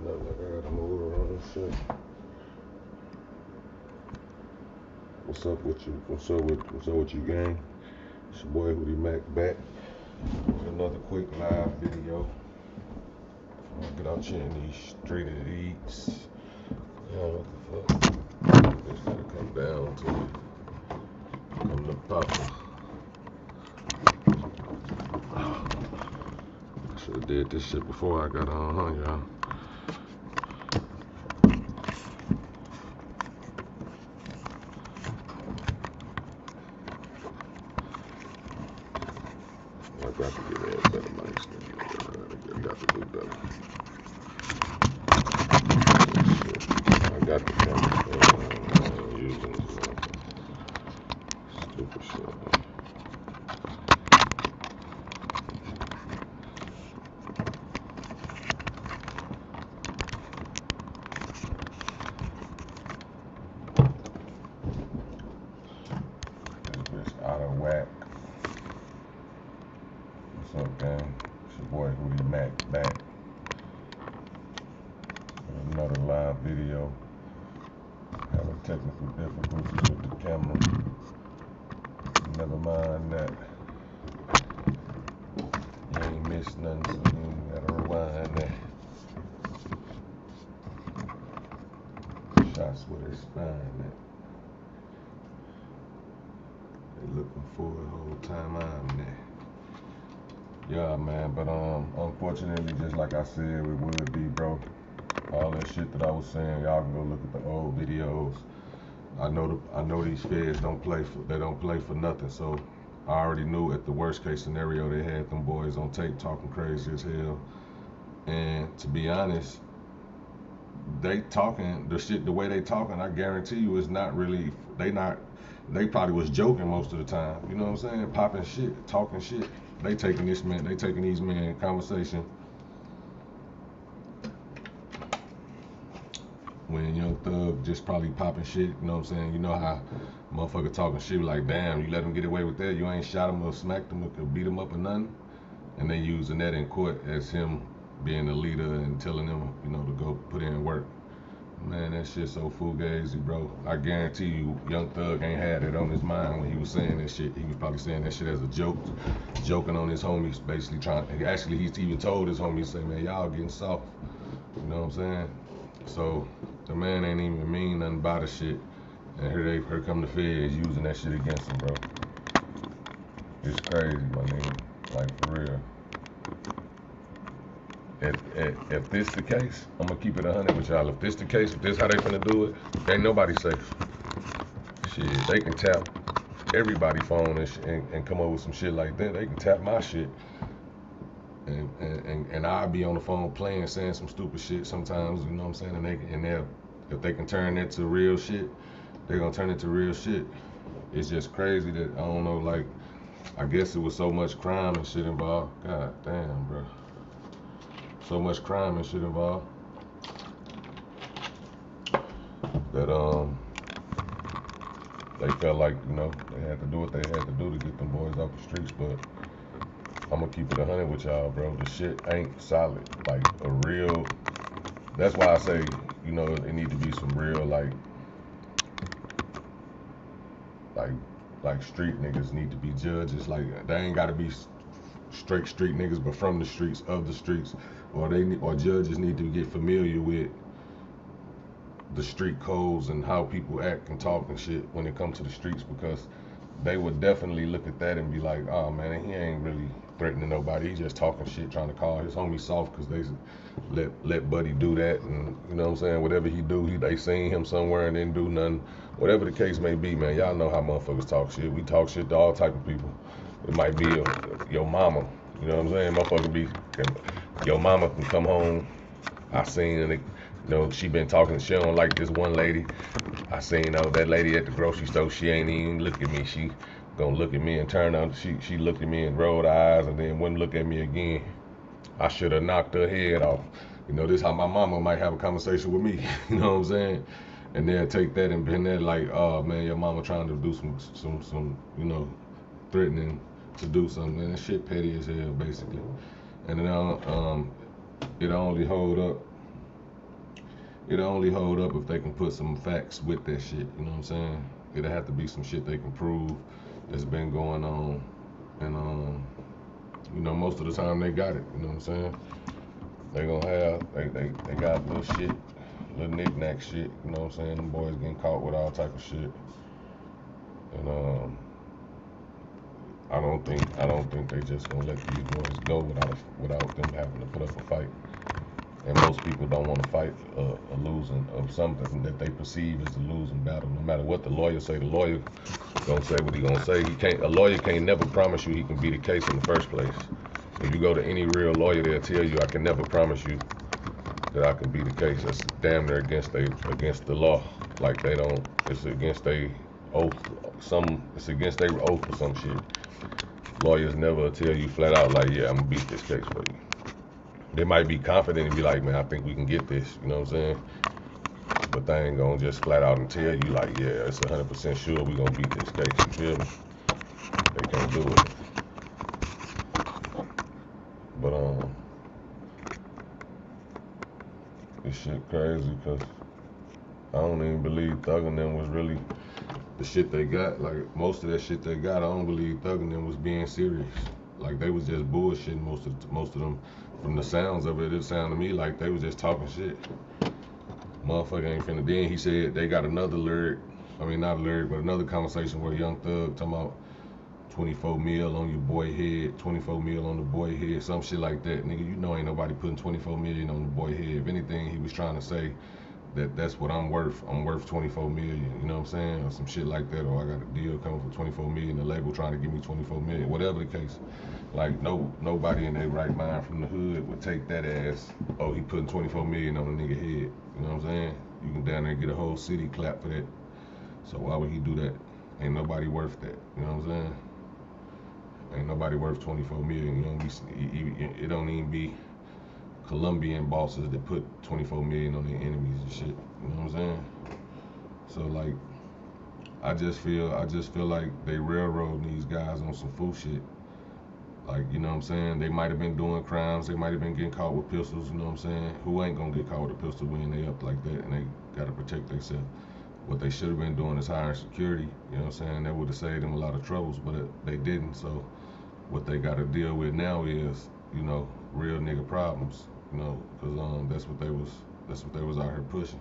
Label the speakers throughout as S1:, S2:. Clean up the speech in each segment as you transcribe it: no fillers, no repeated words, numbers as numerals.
S1: Look like I gotta move around and shit. What's up with you? What's up with you, gang? It's your boy Hoodie Mac back with another quick live video. I'm gonna get out here in these street eats. What the fuck? Just gotta come down to it. Come to Papa. I should have did this shit before I got on, huh, y'all? I got to get in better mics. I got to do better. I got to come using this stupid shit. This bitch out of whack. What's up, gang? It's your boy Hoodie Mac back with another live video. Having technical difficulties with the camera. Never mind that. You ain't missed nothing, so you ain't gotta rewind that. Shots with their spine at. They looking for it the whole time I'm there. Yeah, man, but unfortunately, just like I said, it would be, bro. All that shit that I was saying, y'all can go look at the old videos. I know these feds don't play for nothing. So I already knew at the worst case scenario they had them boys on tape talking crazy as hell. And to be honest, they talking the way they talking. I guarantee you, it's not really. They probably was joking most of the time. You know what I'm saying? Popping shit, talking shit. They taking these men conversation. When Youngthug just probably popping shit, you know what I'm saying? You know how motherfucker talking shit like, damn, you let him get away with that? You ain't shot him or smacked him or beat him up or nothing? And they using that in court as him being the leader and telling them, you know, to go put in work. Man, that shit so fugazi, bro. I guarantee you, Youngthug ain't had it on his mind when he was saying that shit. He was probably saying that shit as a joke, joking on his homies, basically trying. Actually, he's even told his homies, say, man, y'all getting soft. You know what I'm saying? So the man ain't even mean nothing about the shit, and here come the feds using that shit against him, bro. It's crazy, my nigga. Like, for real. If this the case, I'm gonna keep it 100 with y'all. If this the case, if this how they finna do it, ain't nobody safe. Shit, they can tap everybody's phone and come up with some shit like that. They can tap my shit, and I'll be on the phone playing, saying some stupid shit sometimes. You know what I'm saying? If they can turn that to real shit, they're gonna turn it to real shit. It's just crazy that I don't know. Like, I guess it was so much crime and shit involved. God damn, bro. So much crime and shit involved that they felt like, you know, they had to do what they had to do to get them boys off the streets. But I'm gonna keep it 100 with y'all, bro. The shit ain't solid. Like a real. That's why I say, you know, it need to be some real like street niggas need to be judges. Like they ain't gotta be straight street niggas, but from the streets, of the streets, or judges need to get familiar with the street codes and how people act and talk and shit when it comes to the streets, because they would definitely look at that and be like, oh man, he ain't really threatening nobody, he's just talking shit, trying to call his homie soft because they let buddy do that, and you know what I'm saying, whatever he do, they seen him somewhere and didn't do nothing, whatever the case may be, man. Y'all know how motherfuckers talk shit. We talk shit to all type of people. It might be your mama, you know what I'm saying? Motherfucker your mama can come home. I seen it, you know, she been talking, she don't like this one lady. I seen that lady at the grocery store, she ain't even look at me. She gonna look at me and turn on, she looked at me and rolled her eyes and then wouldn't look at me again. I should have knocked her head off. You know, this how my mama might have a conversation with me, you know what I'm saying? And they'll take that and been there like, oh man, your mama trying to do some, you know, threatening to do something. Man, that shit petty as hell, basically. And then it only hold up it'll only hold up if they can put some facts with that shit. You know what I'm saying? It'll have to be some shit they can prove that's been going on, and most of the time they got it. You know what I'm saying? They gonna have they got little shit, little knick-knack shit. You know what I'm saying? Them boys getting caught with all type of shit, and I don't think they just gonna let these boys go without them having to put up a fight. And most people don't want to fight a losing of something that they perceive as a losing battle. No matter what the lawyer say, the lawyer gonna say what he gonna say. A lawyer can't never promise you he can beat a case in the first place. If you go to any real lawyer, they'll tell you, I can never promise you that I can beat a case. That's damn near against the law. Like it's against their oath. It's against their oath or some shit. Lawyers never tell you flat out like, yeah, I'm gonna beat this case for you. They might be confident and be like, man, I think we can get this, you know what I'm saying? But they ain't gonna just flat out and tell you like, yeah, it's 100% sure we gonna beat this case, you feel me? They can't do it. But this shit crazy, cause I don't even believe Thug and them was really the shit they got. Like most of that shit they got, I don't believe Thug and them was being serious. Like they was just bullshitting most of them. From the sounds of it, it sounded to me like they was just talking shit. Motherfucker ain't finna. Then he said they got another lyric. I mean, not a lyric, but another conversation where Youngthug talking about 24 mil on your boy head, 24 mil on the boy head, some shit like that. Nigga, you know ain't nobody putting 24 million on the boy head. If anything, he was trying to say that's what I'm worth. I'm worth 24 million, you know what I'm saying? Or some shit like that. Or I got a deal coming for 24 million, the label trying to give me 24 million, whatever the case. Like nobody in their right mind from the hood would take that as, oh, he putting 24 million on a nigga head. You know what I'm saying? You can down there get a whole city clap for that. So why would he do that? Ain't nobody worth that. You know what I'm saying? Ain't nobody worth 24 million. You don't it don't even be Colombian bosses that put 24 million on their enemies and shit. You know what I'm saying? So like, I just feel like they railroading these guys on some fool shit. Like, you know what I'm saying? They might have been doing crimes. They might have been getting caught with pistols. You know what I'm saying? Who ain't gonna get caught with a pistol when they up like that and they gotta protect themselves? What they should have been doing is hiring security. You know what I'm saying? That would have saved them a lot of troubles, but they didn't. So what they gotta deal with now is, real nigga problems. Because that's what they was out here pushing.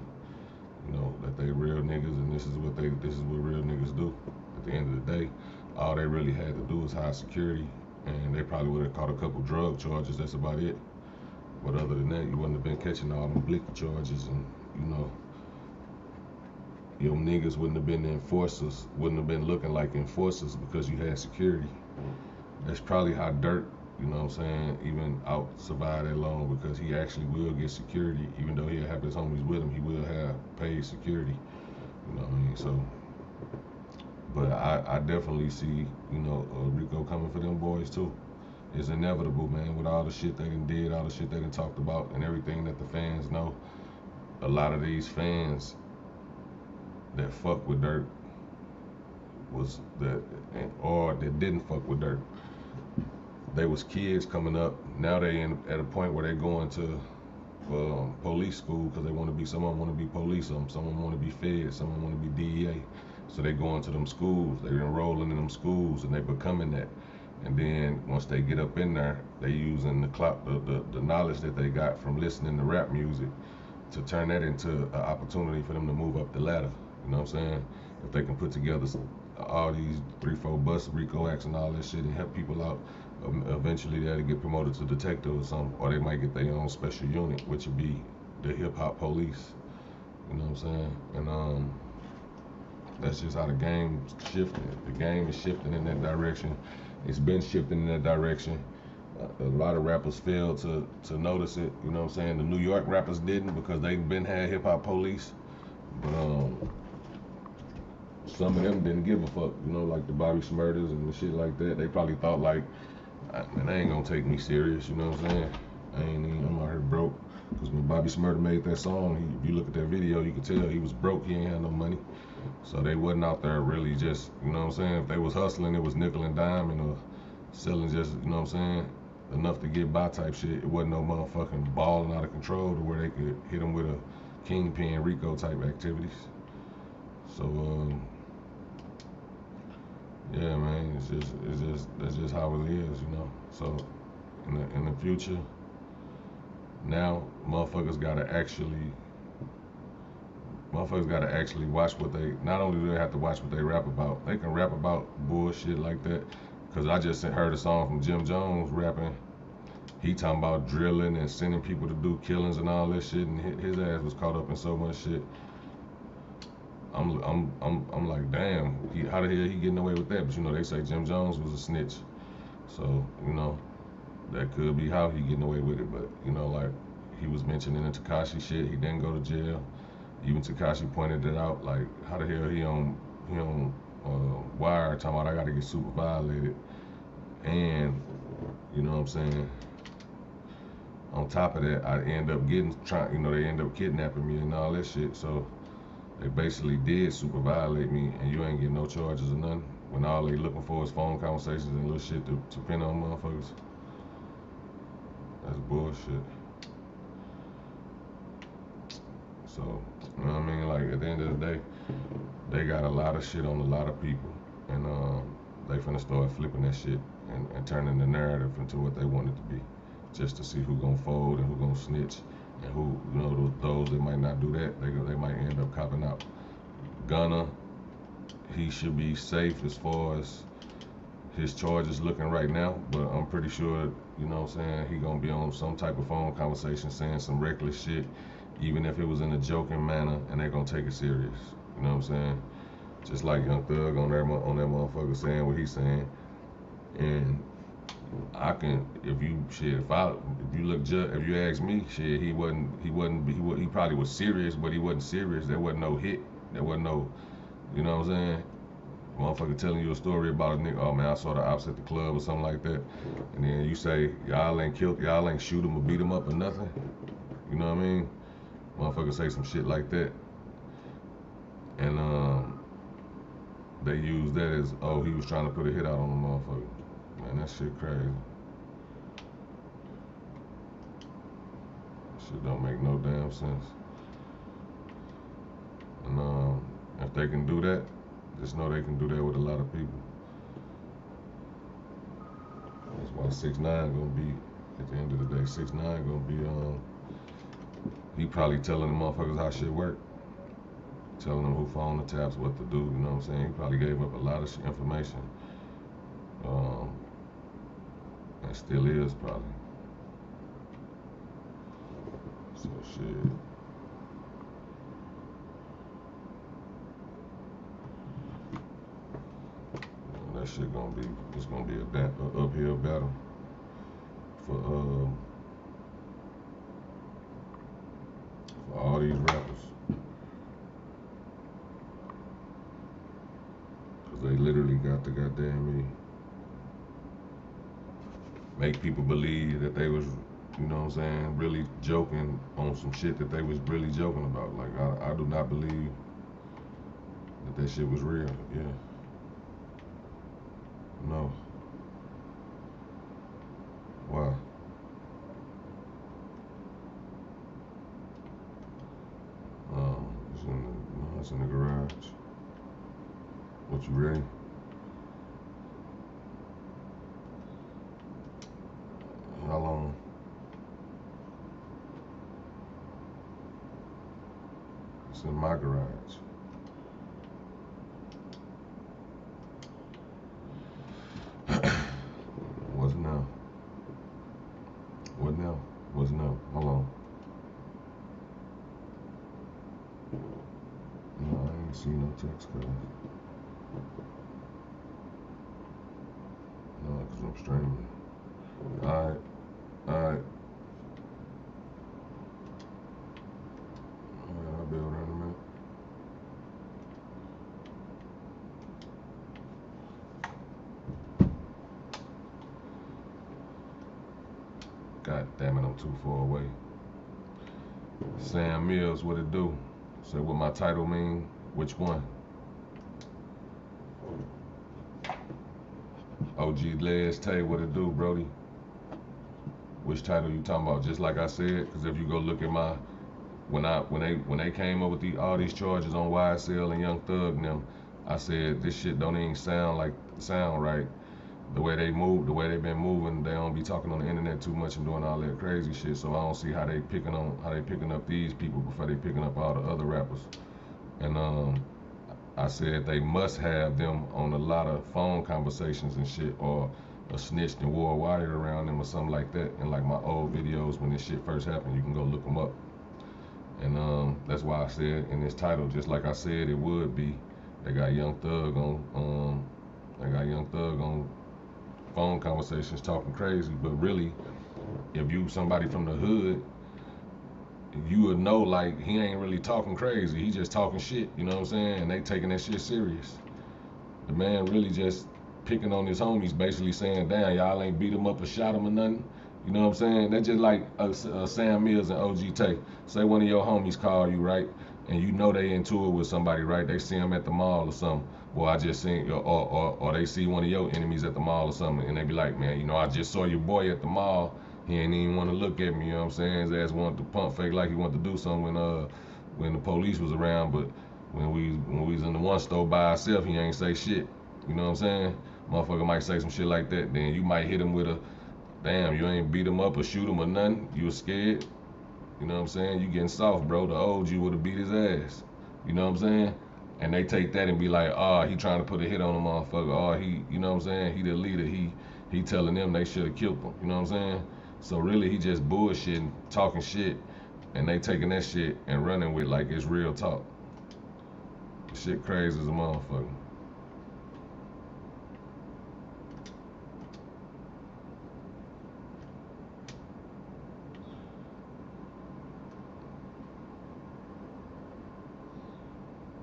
S1: That they real niggas and this is what real niggas do. At the end of the day, all they really had to do was hire security, and they probably would have caught a couple drug charges. That's about it. But other than that, you wouldn't have been catching all them blicky charges, and your niggas wouldn't have been the enforcers, wouldn't have been looking like enforcers because you had security. That's probably how Dirt, you know what I'm saying, even out survived that long, because he actually will get security. Even though he'll have his homies with him, he will have paid security. You know what I mean? So, but I definitely see, Rico coming for them boys too. It's inevitable, man, with all the shit they done did, all the shit they done talked about, and everything that the fans know. A lot of these fans that fuck with Dirt or that didn't fuck with Dirt. They was kids coming up. Now they at a point where they're going to police school because they want to be. Someone want to be police. Someone want to be fed. Someone want to be DEA. So they going to them schools. They enrolling in them schools and they becoming that. And then once they get up in there, they using the knowledge that they got from listening to rap music to turn that into an opportunity for them to move up the ladder. You know what I'm saying? If they can put together all these 3-4 bus Rico acts and all that shit and help people out, eventually they'll get promoted to detective or something, or they might get their own special unit, which would be the hip hop police. You know what I'm saying? And that's just how the game's shifting. The game is shifting in that direction. It's been shifting in that direction. A lot of rappers failed to notice it. You know what I'm saying? The New York rappers didn't because they been had hip hop police. But some of them didn't give a fuck, like the Bobby Smurters and the shit like that. They probably thought like, man, they ain't gonna take me serious, you know what I'm saying? I'm out here broke. Because when Bobby Smurter made that song, if you look at that video, you can tell he was broke, he ain't had no money. So they wasn't out there really just, you know what I'm saying? If they was hustling, it was nickel and dime or selling just, you know what I'm saying, enough to get by type shit. It wasn't no motherfucking balling out of control to where they could hit them with a kingpin Rico type activities. So yeah, man, that's just how it is, you know. So in the future, now motherfuckers gotta actually watch what they. Not only do they have to watch what they rap about, they can rap about bullshit like that. Cause I just heard a song from Jim Jones rapping. He talking about drilling and sending people to do killings and all that shit, and his ass was caught up in so much shit. I'm like, damn, how the hell he getting away with that? But you know, they say Jim Jones was a snitch, so you know, that could be how he getting away with it. But you know, like he was mentioning the Tekashi shit, he didn't go to jail. Even Tekashi pointed it out, like how the hell he on wire talking about I gotta get super violated, and you know what I'm saying. On top of that, I end up they end up kidnapping me and all that shit. So they basically did super violate me, and you ain't getting no charges or nothing. When all they looking for is phone conversations and little shit to pin on motherfuckers. That's bullshit. So, you know what I mean? Like, at the end of the day, they got a lot of shit on a lot of people. And they finna start flipping that shit and turning the narrative into what they want it to be. Just to see who gonna fold and who gonna snitch. And who, you know, those that might not do that, they might end up copping out. Gunna, he should be safe as far as his charges looking right now, but I'm pretty sure, you know what I'm saying, he gonna be on some type of phone conversation saying some reckless shit, even if it was in a joking manner, and they gonna take it serious. You know what I'm saying? Just like Youngthug on that motherfucker saying what he's saying, and I can, if you ask me, shit, he probably was serious, but he wasn't serious. There wasn't no hit. There wasn't no, you know what I'm saying? Motherfucker telling you a story about a nigga, oh man, I saw the ops at the club or something like that, and then you say y'all ain't shoot him or beat him up or nothing. You know what I mean? Motherfucker say some shit like that, and they use that as, oh, he was trying to put a hit out on the motherfucker. Man, that shit crazy. That shit don't make no damn sense. And if they can do that, just know they can do that with a lot of people. That's why 6ix9ine gonna be, at the end of the day, 6ix9ine gonna be, he probably telling the motherfuckers how shit work. Telling them who phone the taps, what to do, you know what I'm saying? He probably gave up a lot of information. And still is probably. So shit. That shit it's gonna be a uphill battle for all these rappers. Cause they literally got to goddamn make people believe that they was, you know what I'm saying, really joking on some shit that they was really joking about. Like, I do not believe that shit was real. Yeah. No. Why? It's in the garage. What, you ready? How long? It's in my garage. Wasn't now. What now? Wasn't now. How long? No, I ain't seen no text, cuz. No, cause I'm streaming. Alright. Alright, I'll be over there in a minute. God damn it, I'm too far away. Sam Mills, what it do? Say what my title mean? Which one? OG Les Tay, what it do, Brody? Which title you talking about? Just like I said, because if you go look at my when they came up with all these charges on YSL and Young Thug and them, I said this shit don't even sound right. The way they move, the way they been moving, they don't be talking on the internet too much and doing all that crazy shit. So I don't see how they picking up these people before they picking up all the other rappers. And I said they must have them on a lot of phone conversations and shit, or a snitched and wore a wire around them or something like that. And like my old videos when this shit first happened, you can go look them up. And that's why I said in this title, just like I said it would be, they got Young Thug on phone conversations talking crazy. But really, if you somebody from the hood, you would know like he ain't really talking crazy. He just talking shit, you know what I'm saying? And they taking that shit serious. The man really just picking on his homies, basically saying, damn, y'all ain't beat him up or shot him or nothing. You know what I'm saying? That's just like Sam Mills and OG Tay. Say one of your homies call you, right? And you know they into it with somebody, right? They see him at the mall or something. Well, I just seen, or they see one of your enemies at the mall or something, and they be like, man, you know, I just saw your boy at the mall. He ain't even want to look at me, you know what I'm saying? His ass wanted to pump fake like he wanted to do something when the police was around, but when we was in the one store by ourselves, he ain't say shit. You know what I'm saying? Motherfucker might say some shit like that, then you might hit him with a, damn, you ain't beat him up or shoot him or nothing. You was scared. You know what I'm saying? You getting soft, bro. The old you would have beat his ass. You know what I'm saying? And they take that and be like, oh, he trying to put a hit on a motherfucker. Oh, he, you know what I'm saying? He the leader. He telling them they should have killed him. You know what I'm saying? So really, he just bullshitting, talking shit, and they taking that shit and running with like it's real talk. Shit crazy as a motherfucker.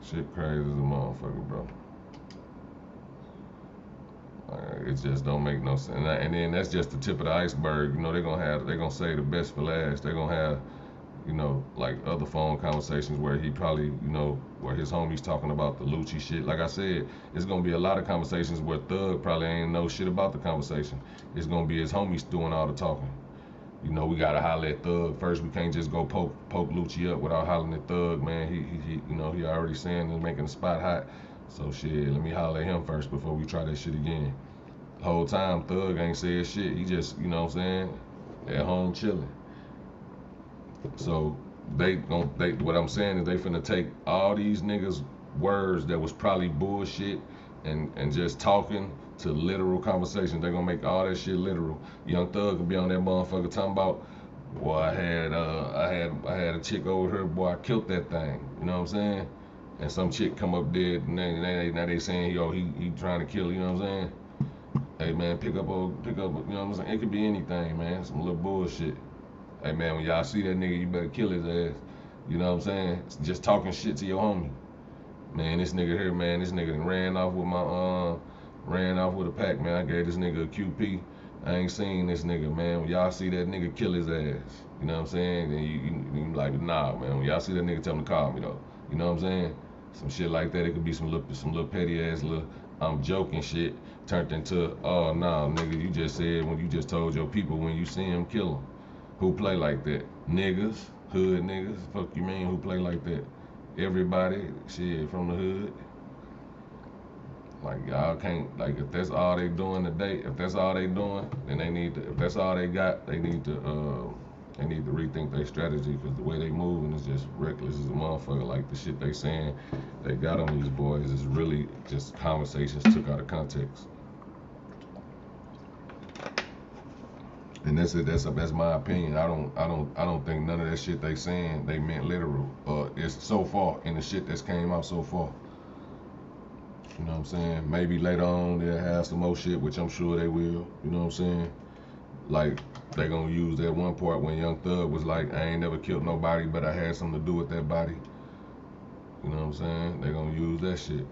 S1: Shit crazy as a motherfucker, bro. It just don't make no sense. And then that's just the tip of the iceberg. You know, they're gonna say the best for last. They're gonna have, you know, like other phone conversations where he probably, you know, where his homies talking about the Lucci shit. Like I said, it's gonna be a lot of conversations where Thug probably ain't know shit about the conversation. It's gonna be his homies doing all the talking. You know, we gotta holler at Thug first. We can't just go poke Lucci up without hollering at Thug, man. He you know, he already saying and making the spot hot. So shit, let me holler at him first before we try that shit again. The whole time Thug ain't said shit. He just, you know what I'm saying, at home chilling. So what I'm saying is they finna take all these niggas' words that was probably bullshit and just talking to literal conversations. They gonna make all that shit literal. Young Thug can be on that motherfucker talking about, boy, I had a chick over here, boy, I killed that thing. You know what I'm saying? And some chick come up dead, and now they saying, yo, he trying to kill, you know what I'm saying? Hey man, pick up, you know what I'm saying? It could be anything, man. Some little bullshit. Hey man, when y'all see that nigga, you better kill his ass. You know what I'm saying? Just talking shit to your homie. Man, this nigga here, man, this nigga ran off with a pack, man. I gave this nigga a QP. I ain't seen this nigga, man. When y'all see that nigga, kill his ass. You know what I'm saying? Then you like, nah, man. When y'all see that nigga, tell him to call me though. You know what I'm saying? Some shit like that. It could be some little petty ass little I'm joking shit turned into, oh nah, nigga, you just said when you just told your people when you see him, kill him. Who play like that? Niggas, hood niggas. Fuck you mean? Who play like that? Everybody, shit from the hood. Like y'all can't, like if that's all they doing today, if that's all they doing, then they need to, if that's all they got, they need to rethink their strategy, because the way they moving is just reckless as a motherfucker. Like the shit they saying they got on these boys is really just conversations took out of context. And that's it. That's my opinion. I don't think none of that shit they saying they meant literal. It's so far in the shit that's came out so far. You know what I'm saying? Maybe later on they'll have some more shit, which I'm sure they will. You know what I'm saying? Like they gonna use that one part when Young Thug was like, I ain't never killed nobody, but I had something to do with that body. You know what I'm saying? They gonna use that shit.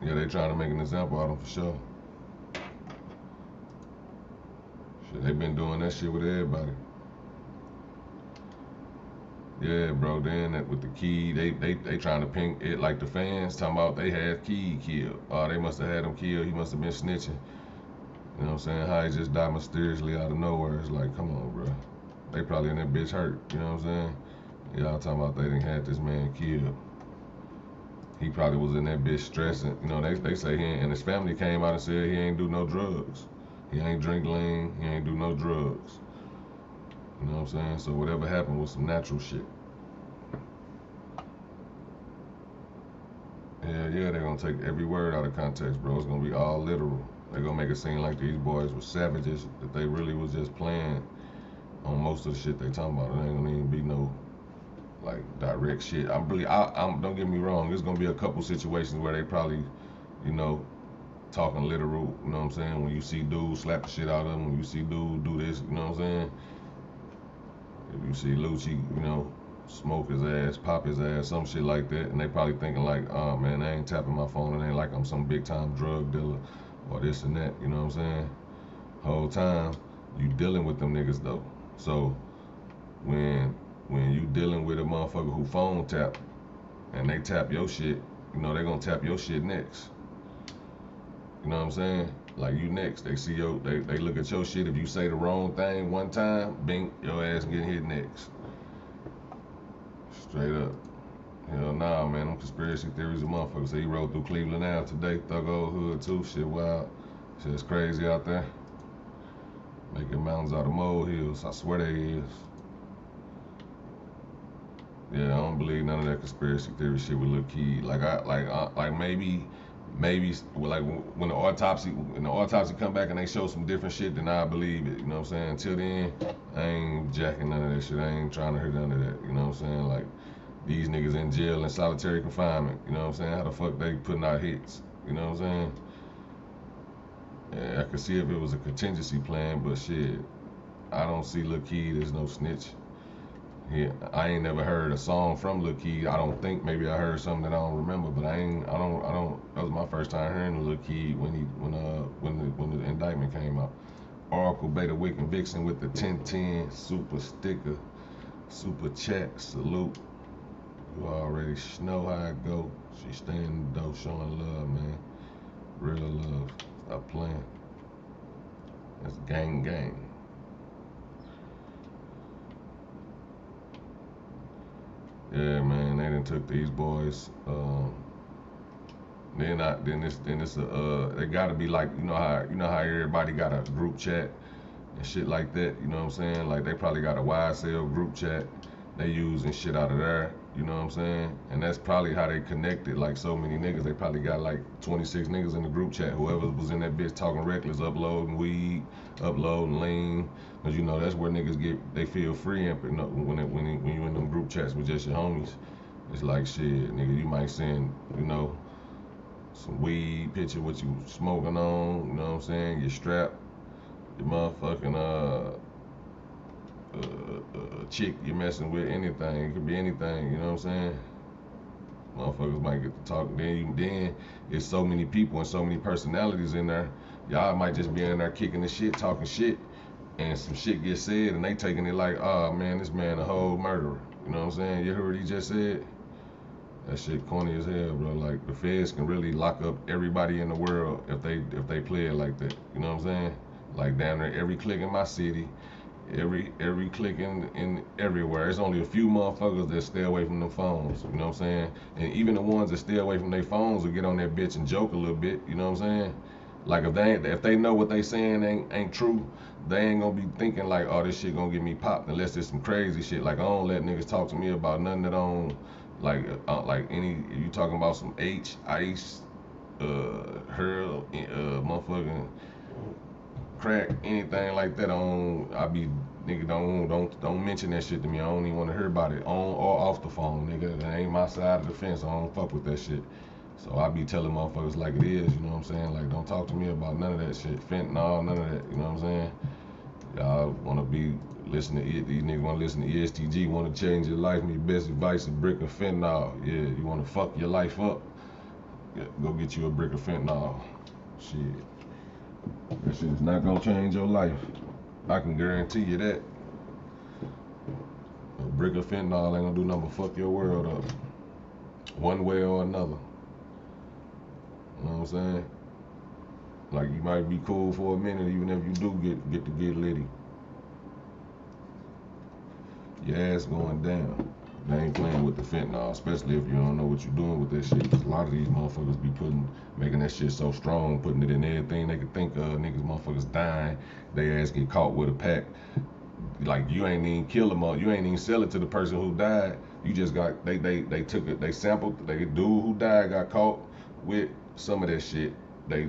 S1: Yeah, they trying to make an example out of him for sure. Shit, they been doing that shit with everybody. Yeah, bro. Then that with the key, they trying to ping it like the fans talking about they had Key killed. Oh, they must have had him killed. He must have been snitching. You know what I'm saying? How he just died mysteriously out of nowhere. It's like, come on, bro. They probably in that bitch hurt. You know what I'm saying? Y'all talking about they didn't have this man killed. He probably was in that bitch stressing. You know, they say he ain't, and his family came out and said he ain't do no drugs. He ain't drink lean. He ain't do no drugs. You know what I'm saying? So whatever happened was some natural shit. Yeah, they're gonna take every word out of context, bro. It's gonna be all literal. They're gonna make it seem like these boys were savages, that they really was just playing on most of the shit they talking about. It ain't gonna even be no like direct shit. I'm don't get me wrong. There's gonna be a couple situations where they probably, you know, talking literal. You know what I'm saying? When you see dudes slap the shit out of them, when you see dudes do this, you know what I'm saying? If you see Lucci, you know, smoke his ass, pop his ass, some shit like that, and they probably thinking like, oh man, I ain't tapping my phone. It ain't like I'm some big time drug dealer or this and that. You know what I'm saying? Whole time you dealing with them niggas though. So when you dealing with a motherfucker who phone tap and they tap your shit, you know they gonna tap your shit next. You know what I'm saying? Like you next. They see your they look at your shit. If you say the wrong thing one time, bing, your ass getting hit next. Straight up. Hell nah, man. Them conspiracy theories of motherfuckers. So he rode through Cleveland now today. Thug old hood too. Shit wild. Shit's crazy out there. Making mountains out of molehills. I swear they is. Yeah, I don't believe none of that conspiracy theory shit with Lil Key. Like maybe like when the autopsy come back and they show some different shit, then I believe it. You know what I'm saying? Until then, I ain't jacking none of that shit. I ain't trying to hear none of that. You know what I'm saying? Like these niggas in jail in solitary confinement. You know what I'm saying? How the fuck they putting out hits? You know what I'm saying? Yeah, I could see if it was a contingency plan, but shit, I don't see Lil Key as no snitch. Yeah, I ain't never heard a song from Lil Key. I don't think, maybe I heard something that I don't remember, but I don't. That was my first time hearing Lil Key when the indictment came out. Oracle Beta Wick and Vixen with the 1010 super sticker, super chat salute. You already know how it go. She staying in the door showing love, man. Real love. Stop playing. That's gang gang. Yeah, man, they done took these boys. They gotta be like, you know how everybody got a group chat and shit like that. You know what I'm saying? Like they probably got a YSL group chat. They using shit out of there. You know what I'm saying? And that's probably how they connected. Like so many niggas, they probably got like 26 niggas in the group chat. Whoever was in that bitch talking reckless, uploading weed, uploading lean. Cause you know that's where niggas they feel free and you know, when you in them group chats with just your homies. It's like shit, nigga. You might send, you know, some weed picture what you smoking on. You know what I'm saying? Your strap, your motherfucking chick you messing with, anything. It could be anything, you know what I'm saying? Motherfuckers might get to talk. Then it's so many people and so many personalities in there. Y'all might just be in there kicking the shit, talking shit, and some shit gets said, and they taking it like, oh man, this man a whole murderer. You know what I'm saying? You heard what he just said? That shit corny as hell, bro. Like the feds can really lock up everybody in the world if they play it like that. You know what I'm saying? Like down there, every click in my city, every click in everywhere. There's only a few motherfuckers that stay away from the phones. You know what I'm saying? And even the ones that stay away from their phones will get on that bitch and joke a little bit. You know what I'm saying? Like if they know what they saying ain't true, they ain't gonna be thinking like, oh, this shit gonna get me popped unless it's some crazy shit. Like I don't let niggas talk to me about nothing that don't like any. You talking about some ice, hurl, motherfucking crack, anything like that on, I be nigga don't mention that shit to me. I don't even want to hear about it on or off the phone, nigga. That ain't my side of the fence. I don't fuck with that shit. So I be telling motherfuckers like it is, you know what I'm saying? Like don't talk to me about none of that shit. Fentanyl, none of that, you know what I'm saying? Y'all wanna be listening to it, these niggas wanna listen to ESTG, wanna change your life, my best advice is brick of fentanyl. Yeah, you wanna fuck your life up? Yeah, go get you a brick of fentanyl. Shit. That shit is not gonna change your life. I can guarantee you that. A brick of fentanyl ain't gonna do nothing but fuck your world up. One way or another. You know what I'm saying? Like you might be cool for a minute, even if you do get to get litty. Your ass going down. They ain't playing with the fentanyl, especially if you don't know what you're doing with that shit. 'Cause a lot of these motherfuckers be making that shit so strong, putting it in everything they could think of. Niggas, motherfuckers dying. They ass get caught with a pack. Like you ain't even kill them, you ain't even sell it to the person who died. You just got they took it, they sampled. The dude who died got caught with some of that shit. They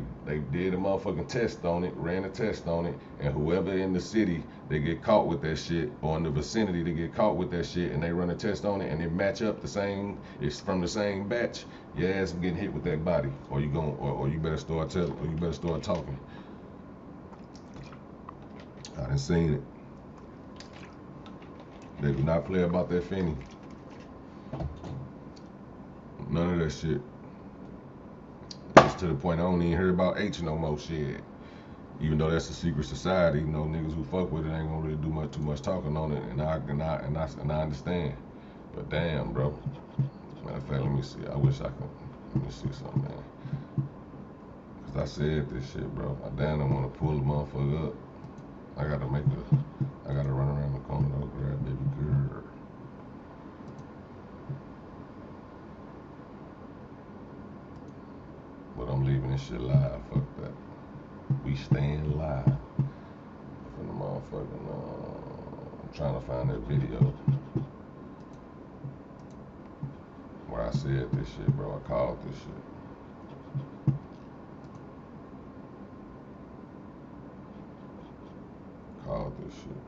S1: did a motherfucking test on it, ran a test on it, and whoever in the city they get caught with that shit, or in the vicinity they get caught with that shit, and they run a test on it, and it match up the same. It's from the same batch. Your ass getting hit with that body, or you gon' or you better start telling, or you better start talking. I done seen it. They do not play about that Fenny. None of that shit. It's to the point I don't even hear about H no more shit. Even though that's a secret society, you know, niggas who fuck with it ain't gonna really do too much talking on it, and I understand. But damn, bro. Matter of fact, let me see. I wish I could. Let me see something, man. Cause I said this shit, bro. I damn don't want to pull the motherfucker up. I gotta run around the corner though, grab baby girl. But I'm leaving this shit live. Fuck that. We staying live. From the motherfucking, I'm trying to find that video where I said this shit, bro. I called this shit. Called this shit.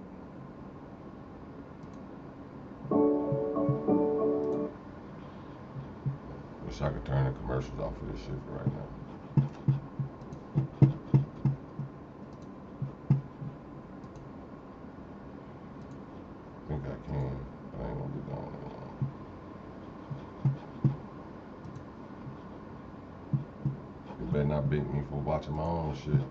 S1: Wish I could turn the commercials off of this shit for right now. I think I can, but I ain't gonna be going long. You better not beat me for watching my own shit.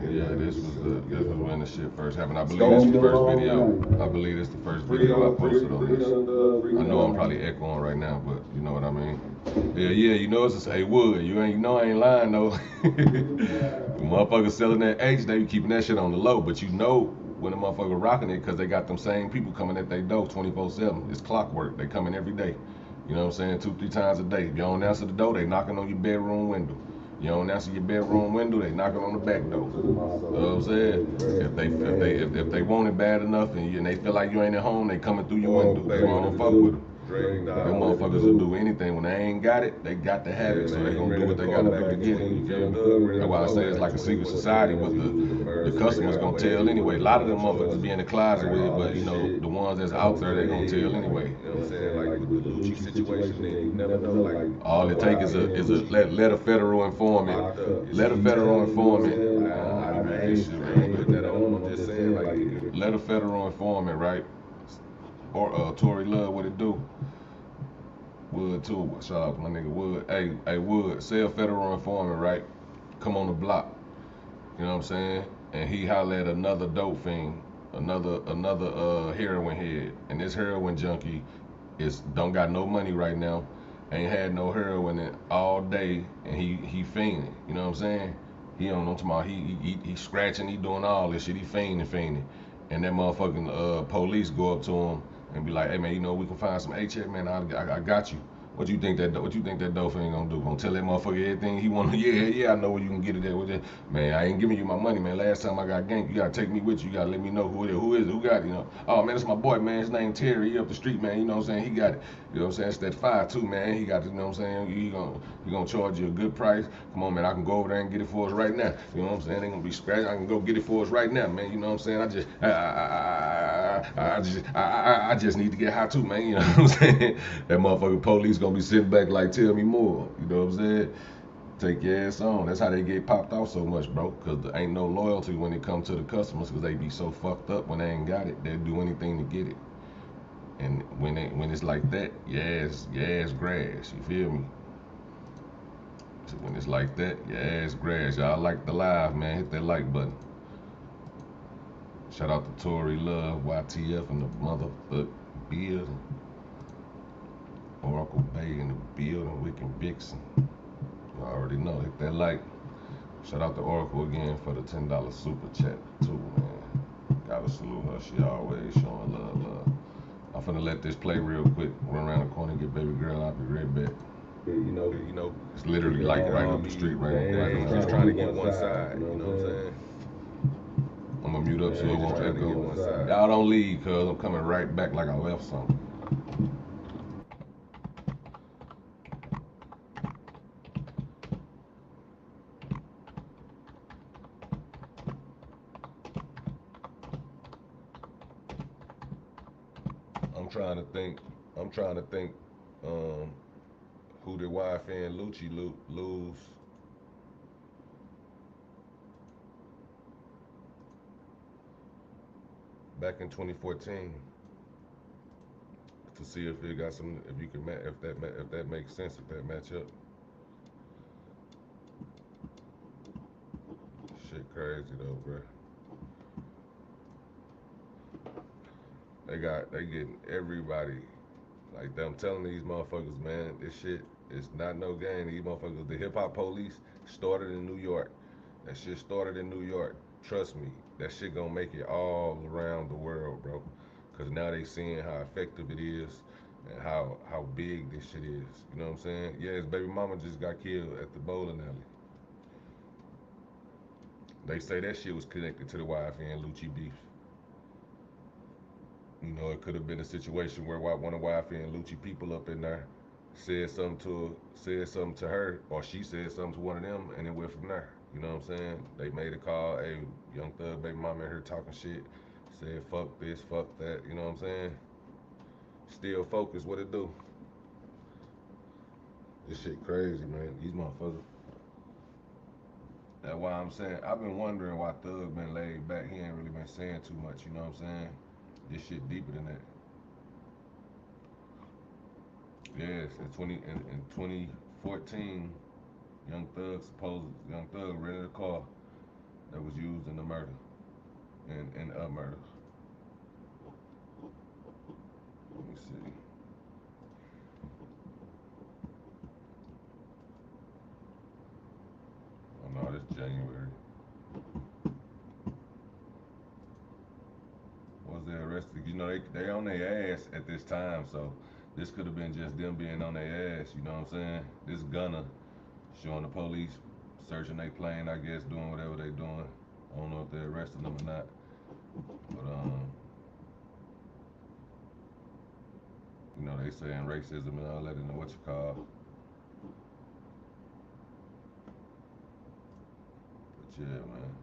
S1: Yeah, this was when the shit first happened. I believe this is the first video. I believe this is the first video I posted on this. I know I'm probably echoing right now, but you know what I mean. Yeah, you know it's just hey Wood. You know I ain't lying though. Motherfuckers selling that H, they be keeping that shit on the low, but you know when the motherfucker rocking it, cause they got them same people coming at their door 24/7. It's clockwork. They coming every day. You know what I'm saying? 2-3 times a day. If you don't answer the door, they knocking on your bedroom window. You don't answer your bedroom window, they knocking on the back door. You know what I'm saying? If they want it bad enough and they feel like you ain't at home, they coming through your window. They don't fuck with them. Them motherfuckers will do anything. When they ain't got it, they got to have it. So they gonna do what they gotta do to get it. You feel me? That's why I say it's like a secret society, but the customers gonna tell anyway. A lot of them motherfuckers be in the closet with it, but you know, the ones that's out there, they gonna tell anyway. You know what I'm saying? Like with the Lucci situation, you never know. Like all it take is a let a federal informant. Let a federal informant. I ain't putting that on. I'm just saying like let a federal informant, right? Or Tory Love, what it do? Wood too. Shout out to my nigga Wood. Hey Wood, say a federal informant, right? Come on the block. You know what I'm saying? And he holler at another dope fiend, another heroin head. And this heroin junkie don't got no money right now. Ain't had no heroin in all day, and he fiending. You know what I'm saying? He don't know tomorrow. He scratching, he doing all this shit. He fiending. And that motherfucking police go up to him and be like, hey man, you know we can find some H here, man. I got you. What you think that dope fiend gonna do? Gonna tell that motherfucker everything he want? Yeah, I know where you can get it at with it. Man, I ain't giving you my money, man. Last time I got ganked, you gotta take me with you. You gotta let me know who it is, who got it, you know. Oh man, it's my boy, man. His name Terry. He up the street, man. You know what I'm saying? He got it. You know what I'm saying? It's that 5-2, man. He got it, you know what I'm saying? He gonna charge you a good price. Come on, man. I can go over there and get it for us right now. You know what I'm saying? They gonna be scratched. I can go get it for us right now, man. You know what I'm saying? I just need to get high too, man. You know what I'm saying? That motherfucking police gonna be sitting back like, tell me more. You know what I'm saying? Take your ass on. That's how they get popped off so much, bro. Cause there ain't no loyalty when it comes to the customers, cause they be so fucked up when they ain't got it. They'll do anything to get it. And when it's like that, your ass grass. You feel me? So when it's like that, your ass grass. Y'all like the live, man. Hit that like button. Shout out to Tory Love, YTF in the motherfucking building. Oracle Bay in the building, Wicked Vixen. You already know, hit that like. Shout out to Oracle again for the $10 super chat too, man. Gotta salute her, she always showing love. I'm finna let this play real quick, run around the corner and get baby girl, I'll be right back.
S2: Yeah, you know,
S1: it's literally like right up the street, right
S2: ain't just trying to get one side, you know what I'm saying?
S1: I'm gonna mute up so it won't echo. Y'all don't leave, cuz I'm coming right back like I left something. I'm trying to think, who did YFN Lucci lose? Back in 2014, to see if it got some, if you can, if that makes sense, if that match up. Shit crazy though, bro. They getting everybody. Like I'm telling these motherfuckers, man, this shit is not no game. These motherfuckers, the hip hop police started in New York. That shit started in New York. Trust me, that shit gonna make it all around the world, bro. Cause now they seeing how effective it is and how big this shit is. You know what I'm saying? Yeah, his baby mama just got killed at the bowling alley. They say that shit was connected to the YFN Lucci beef. You know, it could have been a situation where one of YFN Lucci people up in there said something to her, or she said something to one of them, and it went from there. You know what I'm saying? They made a call, hey, Youngthug baby mama in here talking shit, said fuck this, fuck that, you know what I'm saying? Still focused, what it do? This shit crazy, man. These motherfuckers. That's why I'm saying, I've been wondering why Thug been laid back. He ain't really been saying too much, you know what I'm saying? This shit deeper than that. Yes, in 2014, Youngthug rented a car that was used in the murder, in a murder. Let me see. Oh no, this January. Was they arrested? You know, they on their ass at this time, so this could have been just them being on their ass, you know what I'm saying? This Gunna showing the police searching their plane, I guess, doing whatever they doing. I don't know if they arrested them or not. But you know, they saying racism and all that in the what you call. But yeah, man.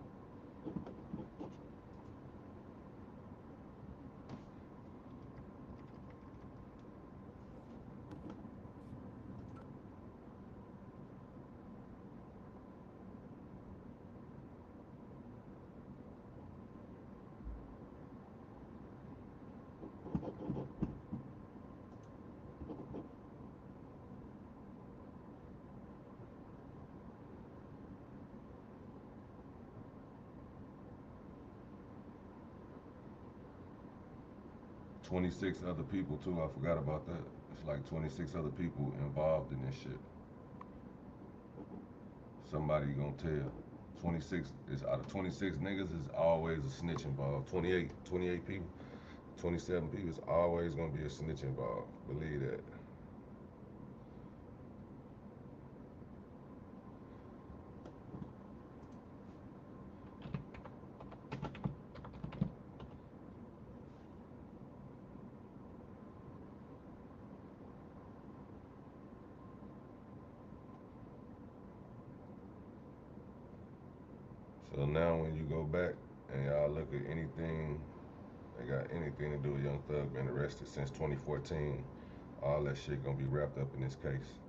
S1: $26 other people too. I forgot about that. It's like 26 other people involved in this shit. Somebody gonna tell. 26 is out of 26 niggas is always a snitch involved. 28 people, 27 people is always gonna be a snitch involved. Believe that. So now when you go back and y'all look at anything, they got anything to do with Youngthug being arrested since 2014, all that shit gonna be wrapped up in this case.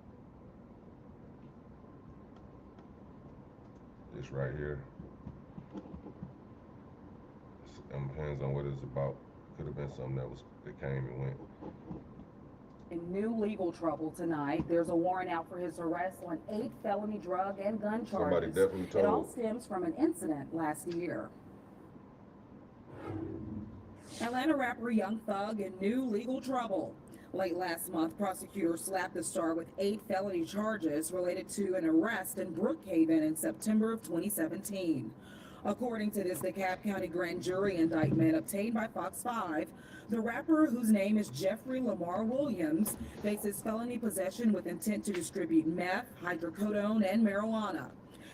S1: This right here. It depends on what it's about. Could have been something that came and went.
S3: In new legal trouble tonight, there's a warrant out for his arrest on 8 felony drug and gun charges.
S1: Somebody definitely told.
S3: It all stems from an incident last year. Atlanta rapper Youngthug in new legal trouble. Late last month, prosecutors slapped the star with 8 felony charges related to an arrest in Brookhaven in September of 2017. According to this DeKalb County grand jury indictment obtained by Fox 5, the rapper, whose name is Jeffrey Lamar Williams, faces felony possession with intent to distribute meth, hydrocodone, and marijuana.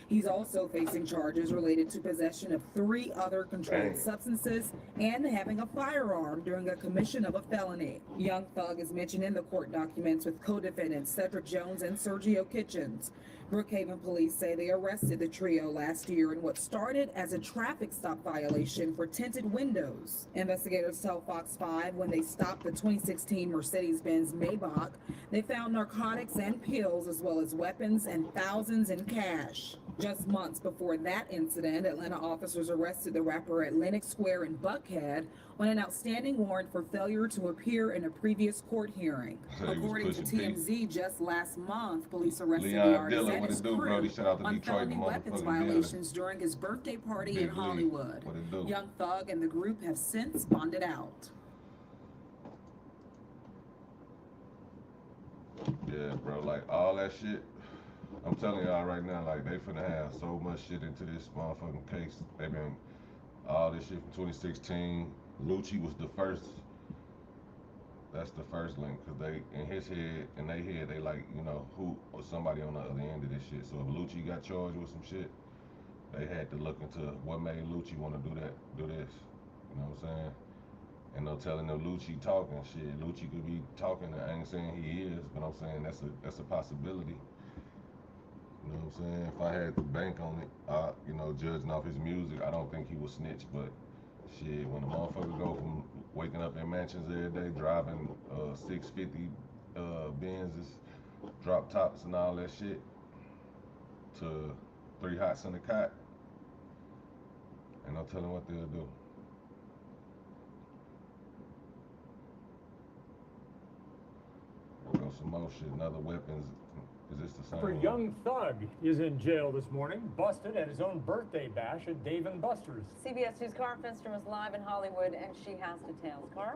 S3: He's also facing charges related to possession of 3 other controlled substances and having a firearm during a commission of a felony. Youngthug is mentioned in the court documents with co-defendants Cedric Jones and Sergio Kitchens. Brookhaven police say they arrested the trio last year in what started as a traffic stop violation for tinted windows. Investigators tell Fox 5 when they stopped the 2016 Mercedes-Benz Maybach, they found narcotics and pills as well as weapons and thousands in cash. Just months before that incident, Atlanta officers arrested the rapper at Lenox Square in Buckhead on an outstanding warrant for failure to appear in a previous court hearing. According to TMZ, just last month, police arrested the artist and his crew on felony weapons violations during his birthday party in Hollywood. Youngthug and the group have since bonded out.
S1: Yeah, bro, like all that shit. I'm telling y'all right now, like they finna have so much shit into this motherfucking case. They been all this shit from 2016. Lucci was the first. That's the first link, cause they in his head and they head they like, you know, who or somebody on the other end of this shit. So if Lucci got charged with some shit, they had to look into what made Lucci want to do this. You know what I'm saying? And no telling them Lucci talking shit. Lucci could be talking. I ain't saying he is, but I'm saying that's a possibility. You know what I'm saying? If I had to bank on it, you know, judging off his music, I don't think he would snitch. But shit, when a motherfucker go from waking up in mansions every day, driving 650 Benzes, drop tops and all that shit, to 3 hots in the cot, ain't no telling what they'll do. There goes some more shit, another weapons. Is this the same?
S4: Youngthug is in jail this morning, busted at his own birthday bash at Dave & Buster's.
S5: CBS News' Cara Finstrom is live in Hollywood, and she has details. Cara?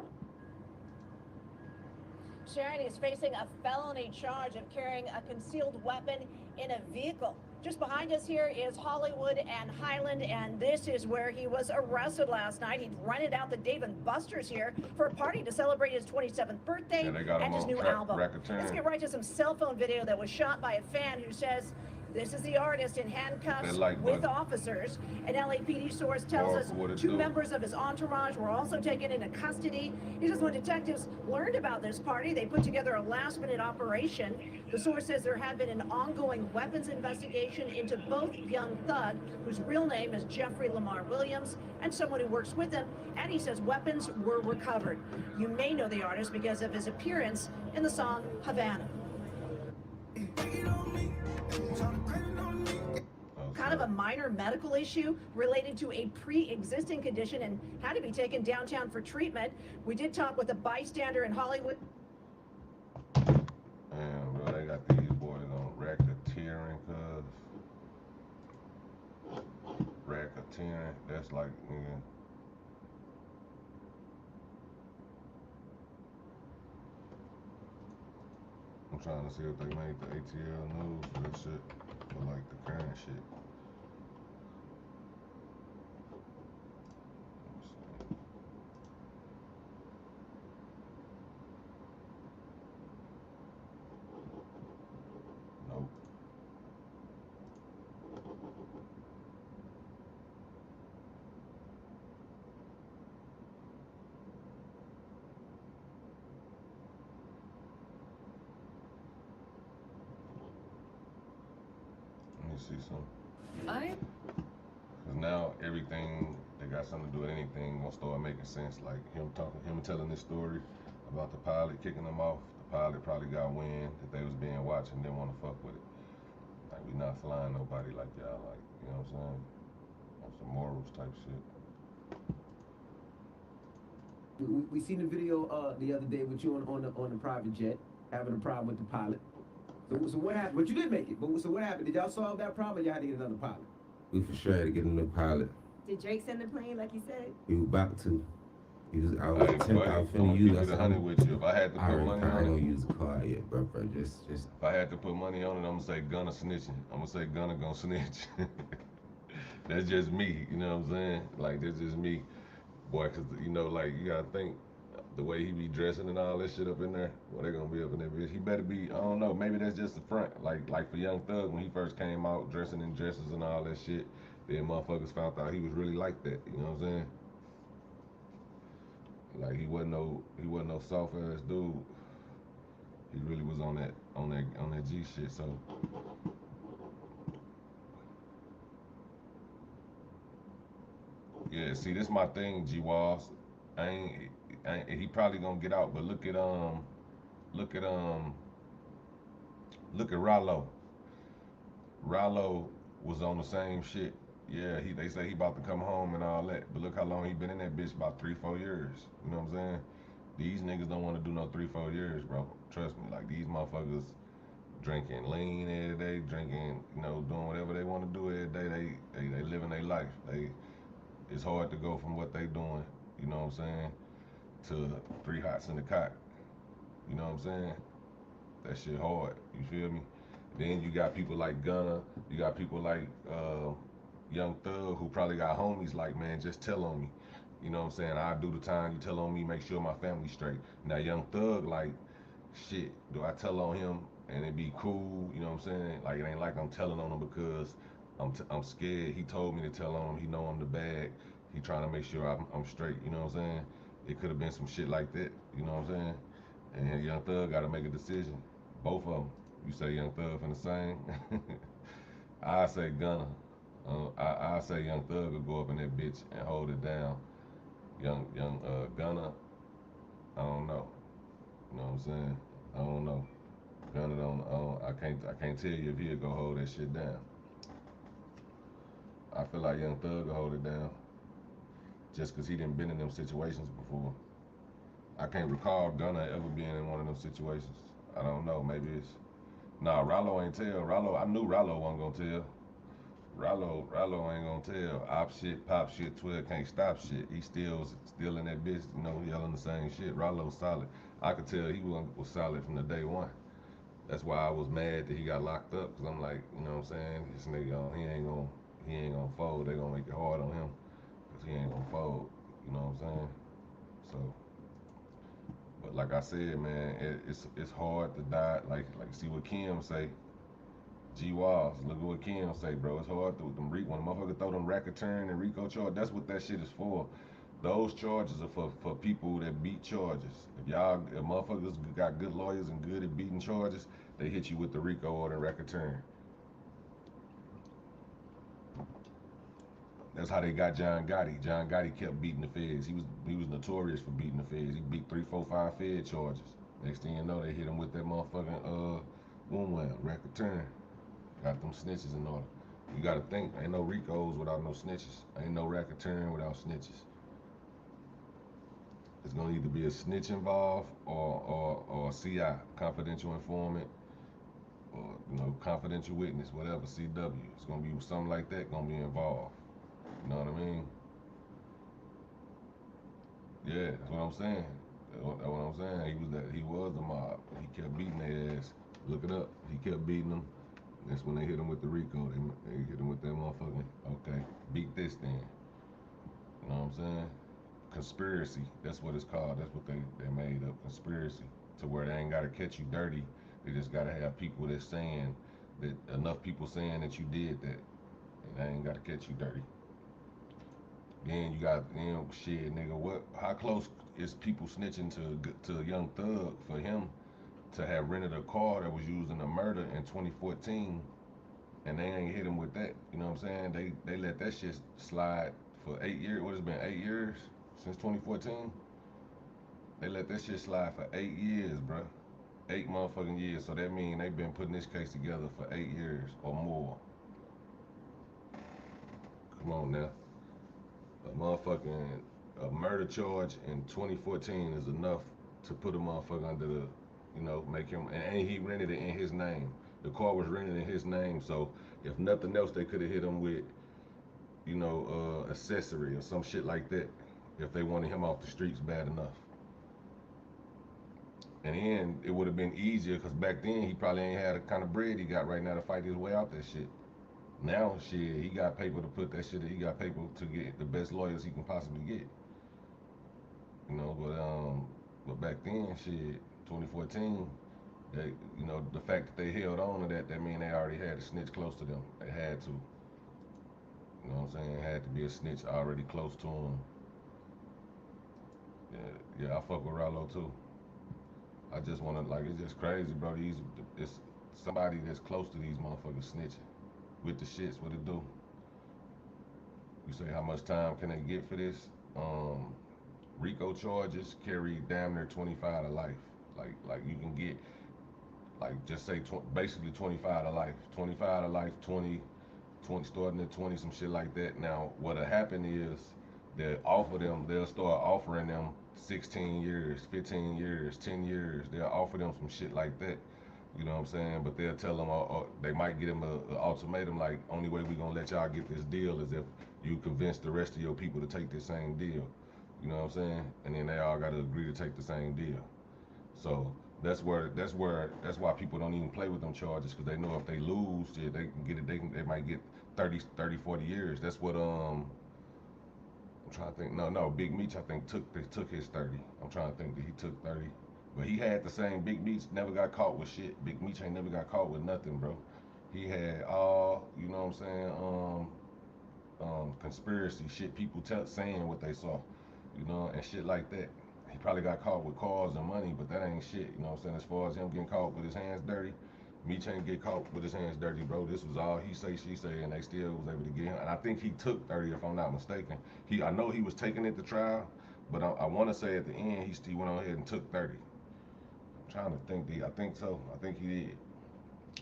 S6: Sharon is facing a felony charge of carrying a concealed weapon in a vehicle. Just behind us here is Hollywood and Highland, and this is where he was arrested last night. He'd rented out the Dave & Buster's here for a party to celebrate his 27th birthday and his new album. Let's get right to some cell phone video that was shot by a fan who says this is the artist in handcuffs with officers. An LAPD source tells us 2 members of his entourage were also taken into custody. He says when detectives learned about this party, they put together a last-minute operation. The source says there had been an ongoing weapons investigation into both Youngthug, whose real name is Jeffrey Lamar Williams, and someone who works with him. And he says weapons were recovered. You may know the artist because of his appearance in the song Havana. Kind of a minor medical issue related to a pre-existing condition and had to be taken downtown for treatment. We did talk with a bystander in Hollywood.
S1: Damn, bro, they got these boys on racketeering, racketeering, that's like, nigga. I'm trying to see if they made the ATL news for this shit, or like the current shit. Nope. Let me see something. Cause now everything that got something to do with anything gonna start making sense. Like him telling this story about the pilot kicking him off. The pilot probably got wind that they was being watched and didn't want to fuck with it. Like we not flying nobody like y'all. Like, you know what I'm saying? On some morals type shit.
S7: We seen the video the other day with you on the private jet having a problem with the pilot. So what happened? But you did make it. But so what happened? Did y'all solve that problem? Or y'all had to get another pilot?
S8: We for sure had to get a new pilot. Did Drake send the plane like he said?
S7: He was about to. I was
S1: Hey,
S7: tempted. I was finna use. I
S1: keep it
S7: said,
S1: 100 with you. If I had to put money
S7: I
S1: on
S7: ain't gonna
S1: it,
S7: use the card yet, bro. Just.
S1: if I had to put money on it, I'm gonna say Gunna snitching. I'm gonna say Gunna gonna snitch. That's just me, you know what I'm saying? Like, that's just me, boy. Cause you know, like, you gotta think the way he be dressing and all that shit up in there. Well, they gonna be up in that bitch. He better be. I don't know. Maybe that's just the front. Like for Youngthug when he first came out dressing in dresses and all that shit. Then motherfuckers found out he was really like that. You know what I'm saying? Like he wasn't no soft ass dude. He really was on that G shit. So yeah, see, this my thing, G Walls. He probably gonna get out, but look at Rollo. Rollo was on the same shit. Yeah, they say he about to come home and all that, but look how long he been in that bitch, about 3-4 years. You know what I'm saying? These niggas don't want to do no 3-4 years, bro. Trust me, like these motherfuckers drinking lean every day, drinking, doing whatever they want to do every day. They living their life. It's hard to go from what they doing, you know what I'm saying, to 3 hots in the cot. You know what I'm saying? That shit hard. You feel me? Then you got people like Gunna. You got people like Youngthug who probably got homies like, man, just tell on me. You know what I'm saying? I do the time. You tell on me. Make sure my family's straight. Now Youngthug like, shit. Do I tell on him and it be cool? You know what I'm saying? Like it ain't like I'm telling on him because I'm scared. He told me to tell on him. He know I'm the bag. He trying to make sure I'm straight. You know what I'm saying? It could have been some shit like that. You know what I'm saying? And Youngthug got to make a decision. Both of them. You say Youngthug from the same? I say Gunna. I say Youngthug will go up in that bitch and hold it down. Young Gunna, I don't know. You know what I'm saying? I don't know. Gunna I can't tell you if he'll go hold that shit down. I feel like Youngthug will hold it down. Just cause he didn't been in them situations before. I can't recall Gunna ever being in one of them situations. I don't know. Maybe it's nah. Rollo ain't tell. Rollo, I knew Rollo wasn't gonna tell. Rollo ain't gonna tell. Op shit, pop shit, 12 can't stop shit. He still in that bitch, yelling the same shit. Rollo's solid. I could tell he was solid from the day one. That's why I was mad that he got locked up. Cause I'm like, you know what I'm saying? This nigga, he ain't gonna fold. They gonna make it hard on him. Cause he ain't gonna fold. You know what I'm saying? So, but like I said, man, it's hard to die. Like see what Kim say. G Walls, look at what Kim say, bro. It's hard to them when a motherfucker throw them racketeering and RICO charge. That's what that shit is for. Those charges are for people that beat charges. If motherfuckers got good lawyers and good at beating charges, they hit you with the RICO or the racketeering. That's how they got John Gotti. John Gotti kept beating the feds. He was notorious for beating the feds. He beat 3, 4, 5 fed charges. Next thing you know, they hit him with that motherfucking racketeering. Got them snitches in order. You gotta think, ain't no RICOs without no snitches. Ain't no racketeering without snitches. It's gonna either be a snitch involved or CI, confidential informant, or confidential witness, whatever, CW. It's gonna be something like that gonna be involved. You know what I mean? Yeah, that's what I'm saying. That's what I'm saying. He was the mob. He kept beating their ass. Look it up. He kept beating them. That's when they hit him with the RICO. They hit him with that motherfucking, okay, beat this then. You know what I'm saying? Conspiracy. That's what it's called. That's what they made up. Conspiracy. To where they ain't got to catch you dirty. They just got to have people that's saying that, enough people saying that you did that. And they ain't got to catch you dirty. Then you got, shit, nigga, how close is people snitching to Youngthug for him to have rented a car that was used in a murder in 2014, and they ain't hit him with that. You know what I'm saying? They let that shit slide for 8 years. What has it been, 8 years since 2014? They let that shit slide for 8 years, bro. 8 motherfucking years. So that means they've been putting this case together for 8 years or more. Come on now. A murder charge in 2014 is enough to put a motherfucker under the, make him, and he rented it in his name. The car was rented in his name, so if nothing else, they could have hit him with accessory or some shit like that if they wanted him off the streets bad enough. And then it would have been easier because back then he probably ain't had the kind of bread he got right now to fight his way out that shit. Now, shit, he got paper to put that shit in. He got paper to get the best lawyers he can possibly get. But back then, shit, 2014, they, the fact that they held on to that mean they already had a snitch close to them. They had to. You know what I'm saying? It had to be a snitch already close to him. Yeah, I fuck with Rallo too. I just wanna it's just crazy, bro. It's somebody that's close to these motherfuckers snitching with the shits. What it do? You say how much time can they get for this? RICO charges carry damn near 25 to life. Like you can get just say basically 25 to life, 25 to life, 20 starting at 20, some shit like that. Now what'll happen is they'll start offering them 16 years, 15 years, 10 years. They'll offer them some shit like that. You know what I'm saying? But they'll tell them, they might get them an ultimatum like, only way we gonna let y'all get this deal is if you convince the rest of your people to take this same deal. You know what I'm saying? And then they all gotta agree to take the same deal. So that's why people don't even play with them charges, because they know if they lose, yeah, they can get it. They might get 30, 40 years. That's what I'm trying to think. No, Big Meech I think took his 30. I'm trying to think that he took 30. But he had the same. Big Meech never got caught with shit. Big Meech ain't never got caught with nothing, bro. He had all, you know what I'm saying, conspiracy shit, people saying what they saw, and shit like that. He probably got caught with cars and money, but that ain't shit, you know what I'm saying? As far as him getting caught with his hands dirty, Meech ain't get caught with his hands dirty, bro. This was all he say, she say, and they still was able to get him. And I think he took 30, if I'm not mistaken. I know he was taking it to trial, but I want to say at the end, he went on ahead and took 30. I'm trying to think, I think so. I think he did.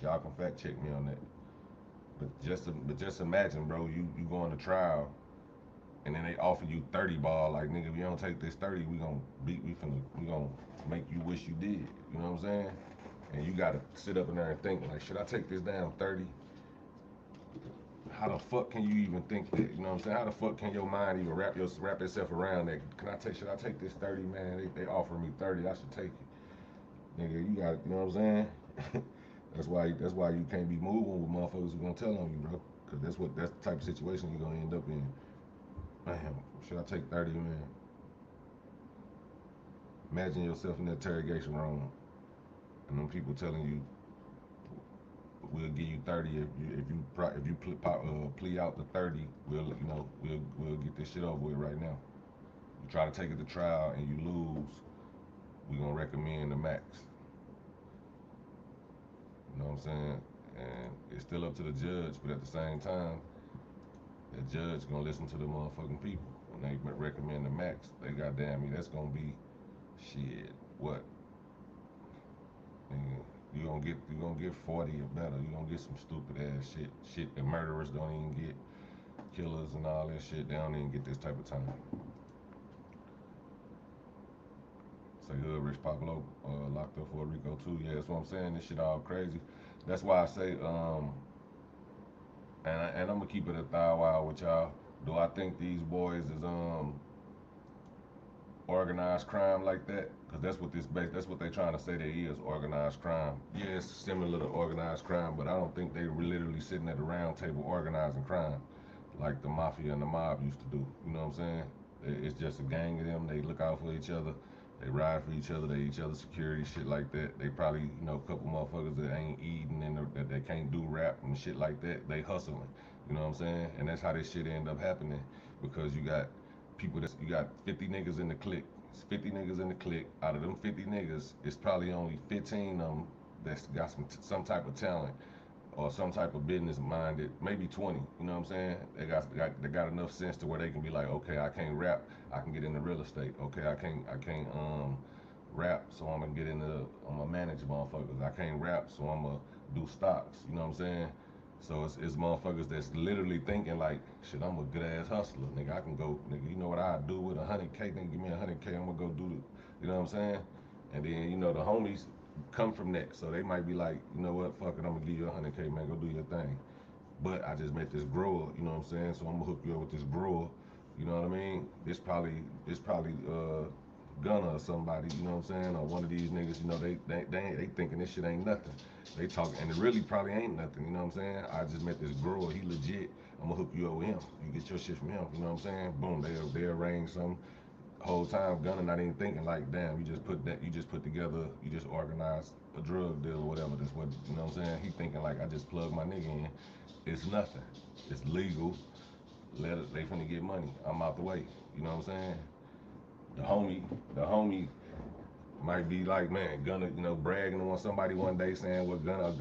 S1: Y'all can fact check me on that. But just imagine, bro, you going to trial, and then they offer you 30 ball, like, nigga, if you don't take this 30, we gonna make you wish you did. You know what I'm saying? And you gotta sit up in there and think, like, should I take this damn 30? How the fuck can you even think that? You know what I'm saying? How the fuck can your mind even wrap itself around that? Should I take this 30, man? They offer me 30, I should take it. Nigga, you got, you know what I'm saying? That's why you can't be moving with motherfuckers who gonna tell on you, bro. Cause that's the type of situation you're gonna end up in. Man, should I take 30, man? Imagine yourself in the interrogation room, and them people telling you, we'll give you 30 if you plea out to 30, we'll get this shit over with right now. You try to take it to trial and you lose, we gonna recommend the max. You know what I'm saying? And it's still up to the judge, but at the same time, the judge gonna listen to the motherfucking people. When they recommend the max, they goddamn me, that's gonna be shit. What? And you gonna get 40 or better. You gonna get some stupid ass shit that murderers don't even get, killers and all that shit. They don't even get this type of time. Say Hood Rich Popolo locked up for RICO too. Yeah, that's what I'm saying. This shit all crazy. That's why I say, and I'm gonna keep it a thou wow with y'all. Do I think these boys is organized crime like that? Because that's what they trying to say they is, organized crime. Yeah, it's similar to organized crime, but I don't think they were literally sitting at the round table organizing crime like the mafia and the mob used to do. You know what I'm saying? It's just a gang of them. They look out for each other. They ride for each other. They each other security, shit like that. They probably, a couple motherfuckers that ain't eating and that they can't do rap and shit like that. They hustling. You know what I'm saying? And that's how this shit end up happening, because you got you got 50 niggas in the clique. It's 50 niggas in the clique. Out of them 50 niggas, it's probably only 15 of them that's got some type of talent or some type of business minded, maybe 20, you know what I'm saying? They got enough sense to where they can be like, okay, I can't rap, I can get into real estate. Okay, I can't rap, so I'm gonna manage motherfuckers. I can't rap, so I'm gonna do stocks, you know what I'm saying? So it's motherfuckers that's literally thinking like, shit, I'm a good ass hustler, nigga. I can go, nigga, you know what I do with 100K, nigga, give me 100K, I'm gonna go do you know what I'm saying? And then, the homies come from that, so they might be like, you know what, fuck it, I'm gonna give you 100K, man, go do your thing. But I just met this grower, you know what I'm saying? So I'm gonna hook you up with this grower, you know what I mean? This probably Gunna or somebody, you know what I'm saying? Or one of these niggas, you know, they thinking this shit ain't nothing. They talking, and it really probably ain't nothing, you know what I'm saying? I just met this grower, he legit. I'm gonna hook you up with him. You get your shit from him, you know what I'm saying? Boom, they arrange something. Whole time Gunna not even thinking like, damn, you just put together, you just organized a drug deal or whatever. That's what, you know what I'm saying? He thinking like, I just plugged my nigga in. It's nothing. It's legal. They finna get money. I'm out the way. You know what I'm saying? The homie might be like, man, Gunna, you know, bragging on somebody one day saying, well, Gunna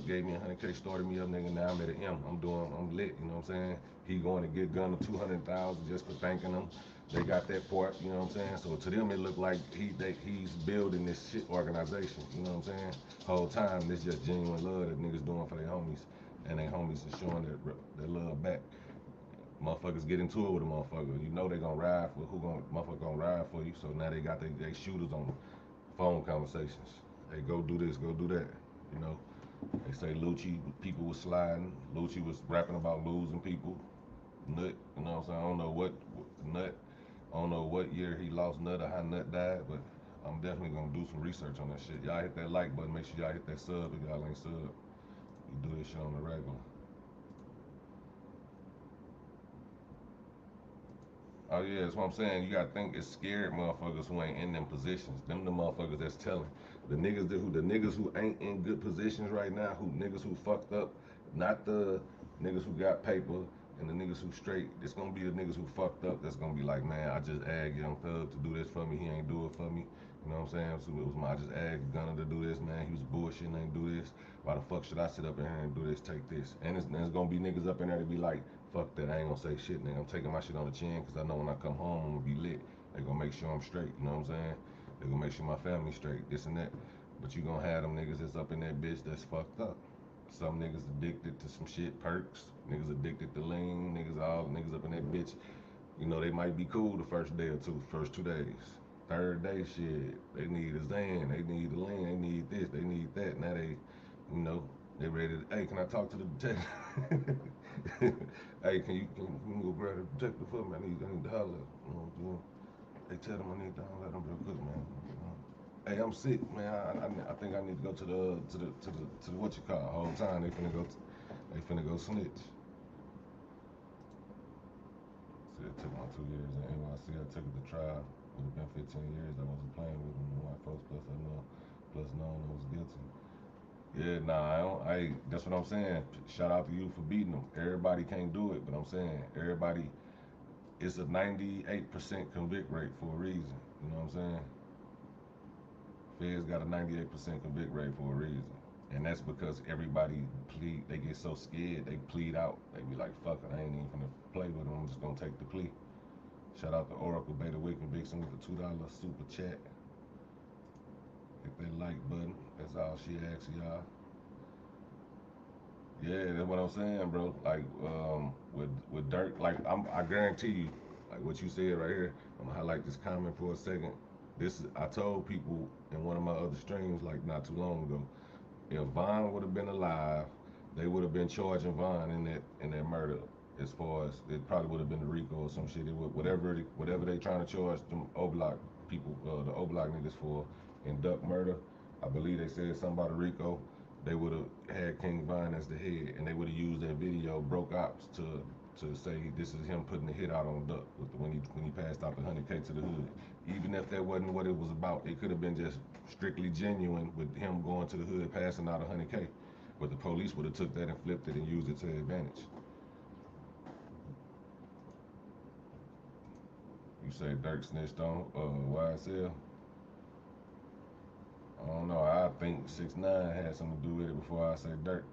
S1: gave me 100K, started me up, nigga. Now I'm at an M. I'm lit. You know what I'm saying? He going to get Gunna 200,000 just for thanking him. They got that part. You know what I'm saying? So to them, it looked like he's building this shit organization. You know what I'm saying? Whole time, this just genuine love that niggas doing for their homies, and their homies is showing their love back. Motherfuckers get into it with a motherfucker. You know they gonna ride for motherfucker gonna ride for you. So now they got they shooters on phone conversations. Hey, go do this, go do that. You know, they say Lucci, people was sliding. Lucci was rapping about losing people. Nut, you know what I'm saying? I don't know what Nut. I don't know what year he lost Nut or how Nut died, but I'm definitely gonna do some research on that shit. Y'all hit that like button. Make sure y'all hit that sub if y'all ain't sub. You do this shit on the regular. Oh yeah, that's what I'm saying. You gotta think it's scared motherfuckers who ain't in them positions. Them the motherfuckers that's telling. The niggas who ain't in good positions right now, niggas who fucked up, not the niggas who got paper and the niggas who straight. It's gonna be the niggas who fucked up that's gonna be like, man, I just asked Youngthug to do this for me, he ain't do it for me. You know what I'm saying? So I just asked Gunna to do this, man. He was bullshitting, ain't do this. Why the fuck should I sit up in here and do this, take this? And there's gonna be niggas up in there to be like, fuck that, I ain't gonna say shit, nigga. I'm taking my shit on the chin because I know when I come home, I'm gonna be lit. They gonna make sure I'm straight, you know what I'm saying? They gonna make sure my family's straight, this and that. But you gonna have them niggas that's up in that bitch that's fucked up. Some niggas addicted to some shit, perks. Niggas addicted to lean. Niggas up in that bitch. You know, they might be cool the first day or two, first 2 days. Third day, shit, they need a Zan, they need a lean, they need this, they need that. Now they, you know, they ready to, hey, can I talk to the detective? Hey, can you go grab the detective for me? I need to holler. You know, they tell them I need to holler at them real quick, man. You know? Hey, I'm sick, man. I think I need to go to the what you call. Whole time they finna go snitch. See, it took my 2 years in NYC. I took it to trial. Would have been 15 years. I wasn't playing with them. White folks plus known I was guilty. Yeah, nah, that's what I'm saying. Shout out to you for beating them. Everybody can't do it, but I'm saying everybody. It's a 98% convict rate for a reason. You know what I'm saying? Feds got a 98% convict rate for a reason. And that's because everybody they get so scared, they plead out. They be like, fuck it, I ain't even gonna play with them, I'm just gonna take the plea. Shout out to Oracle Beta Wick and Vixen with the $2 super chat. Hit that like button, that's all she asks y'all. Yeah, that's what I'm saying, bro. Like, with Dirk, like, I guarantee you, like what you said right here, I'm gonna highlight this comment for a second. I told people in one of my other streams, like, not too long ago, if Von would have been alive, they would have been charging Von in that murder. As far as it probably would have been the RICO or some shit. It would, whatever they trying to charge them O-Block people, the O-Block niggas for in Duck murder. I believe they said something about a RICO. They would have had King Von as the head, and they would have used that video, Broke Ops, to say this is him putting the hit out on Duck when he passed out the 100K to the hood. Even if that wasn't what it was about, it could have been just strictly genuine with him going to the hood, passing out 100K. But the police would have took that and flipped it and used it to their advantage. You say Dirk snitched on YSL? I don't know. I think 6ix9ine had something to do with it before I say Dirk.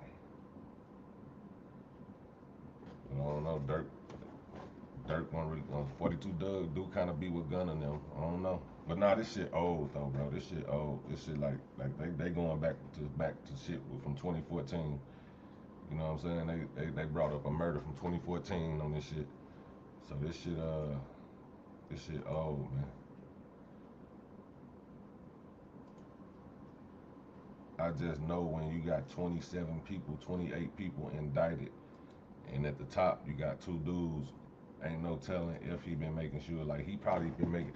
S1: But I don't know. Dirk 42 Doug do kind of be with Gunna now. I don't know. But nah, this shit old though, bro. This shit old. This shit like they going back to shit from 2014. You know what I'm saying? They brought up a murder from 2014 on this shit. So this shit old, man. I just know when you got 27 people, 28 people indicted and at the top you got two dudes. Ain't no telling if he been making sure, like he probably been making,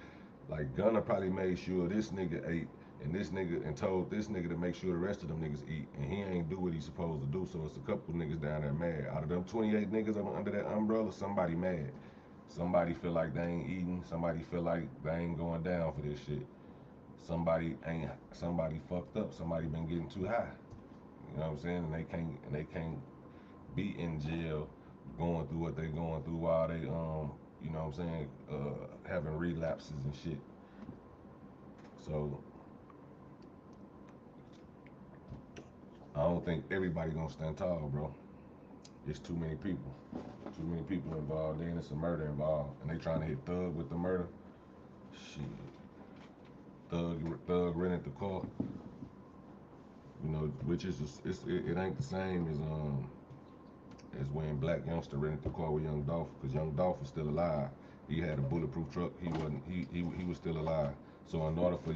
S1: like Gunna probably made sure this nigga ate, and this nigga and told this nigga to make sure the rest of them niggas eat, and he ain't do what he supposed to do. So it's a couple niggas down there mad. Out of them 28 niggas under that umbrella, somebody mad. Somebody feel like they ain't eating. Somebody feel like they ain't going down for this shit. Somebody fucked up. Somebody been getting too high. You know what I'm saying? And they can't be in jail going through what they going through while they you know what I'm saying, having relapses and shit. So I don't think everybody gonna stand tall, bro. It's too many people. Too many people involved, then it's a murder involved. And they trying to hit Thug with the murder. Shit. Thug rented the car. You know, which is it ain't the same as when Black Youngster rented the car with Young Dolph, because Young Dolph was still alive. He had a bulletproof truck. He was still alive. So in order for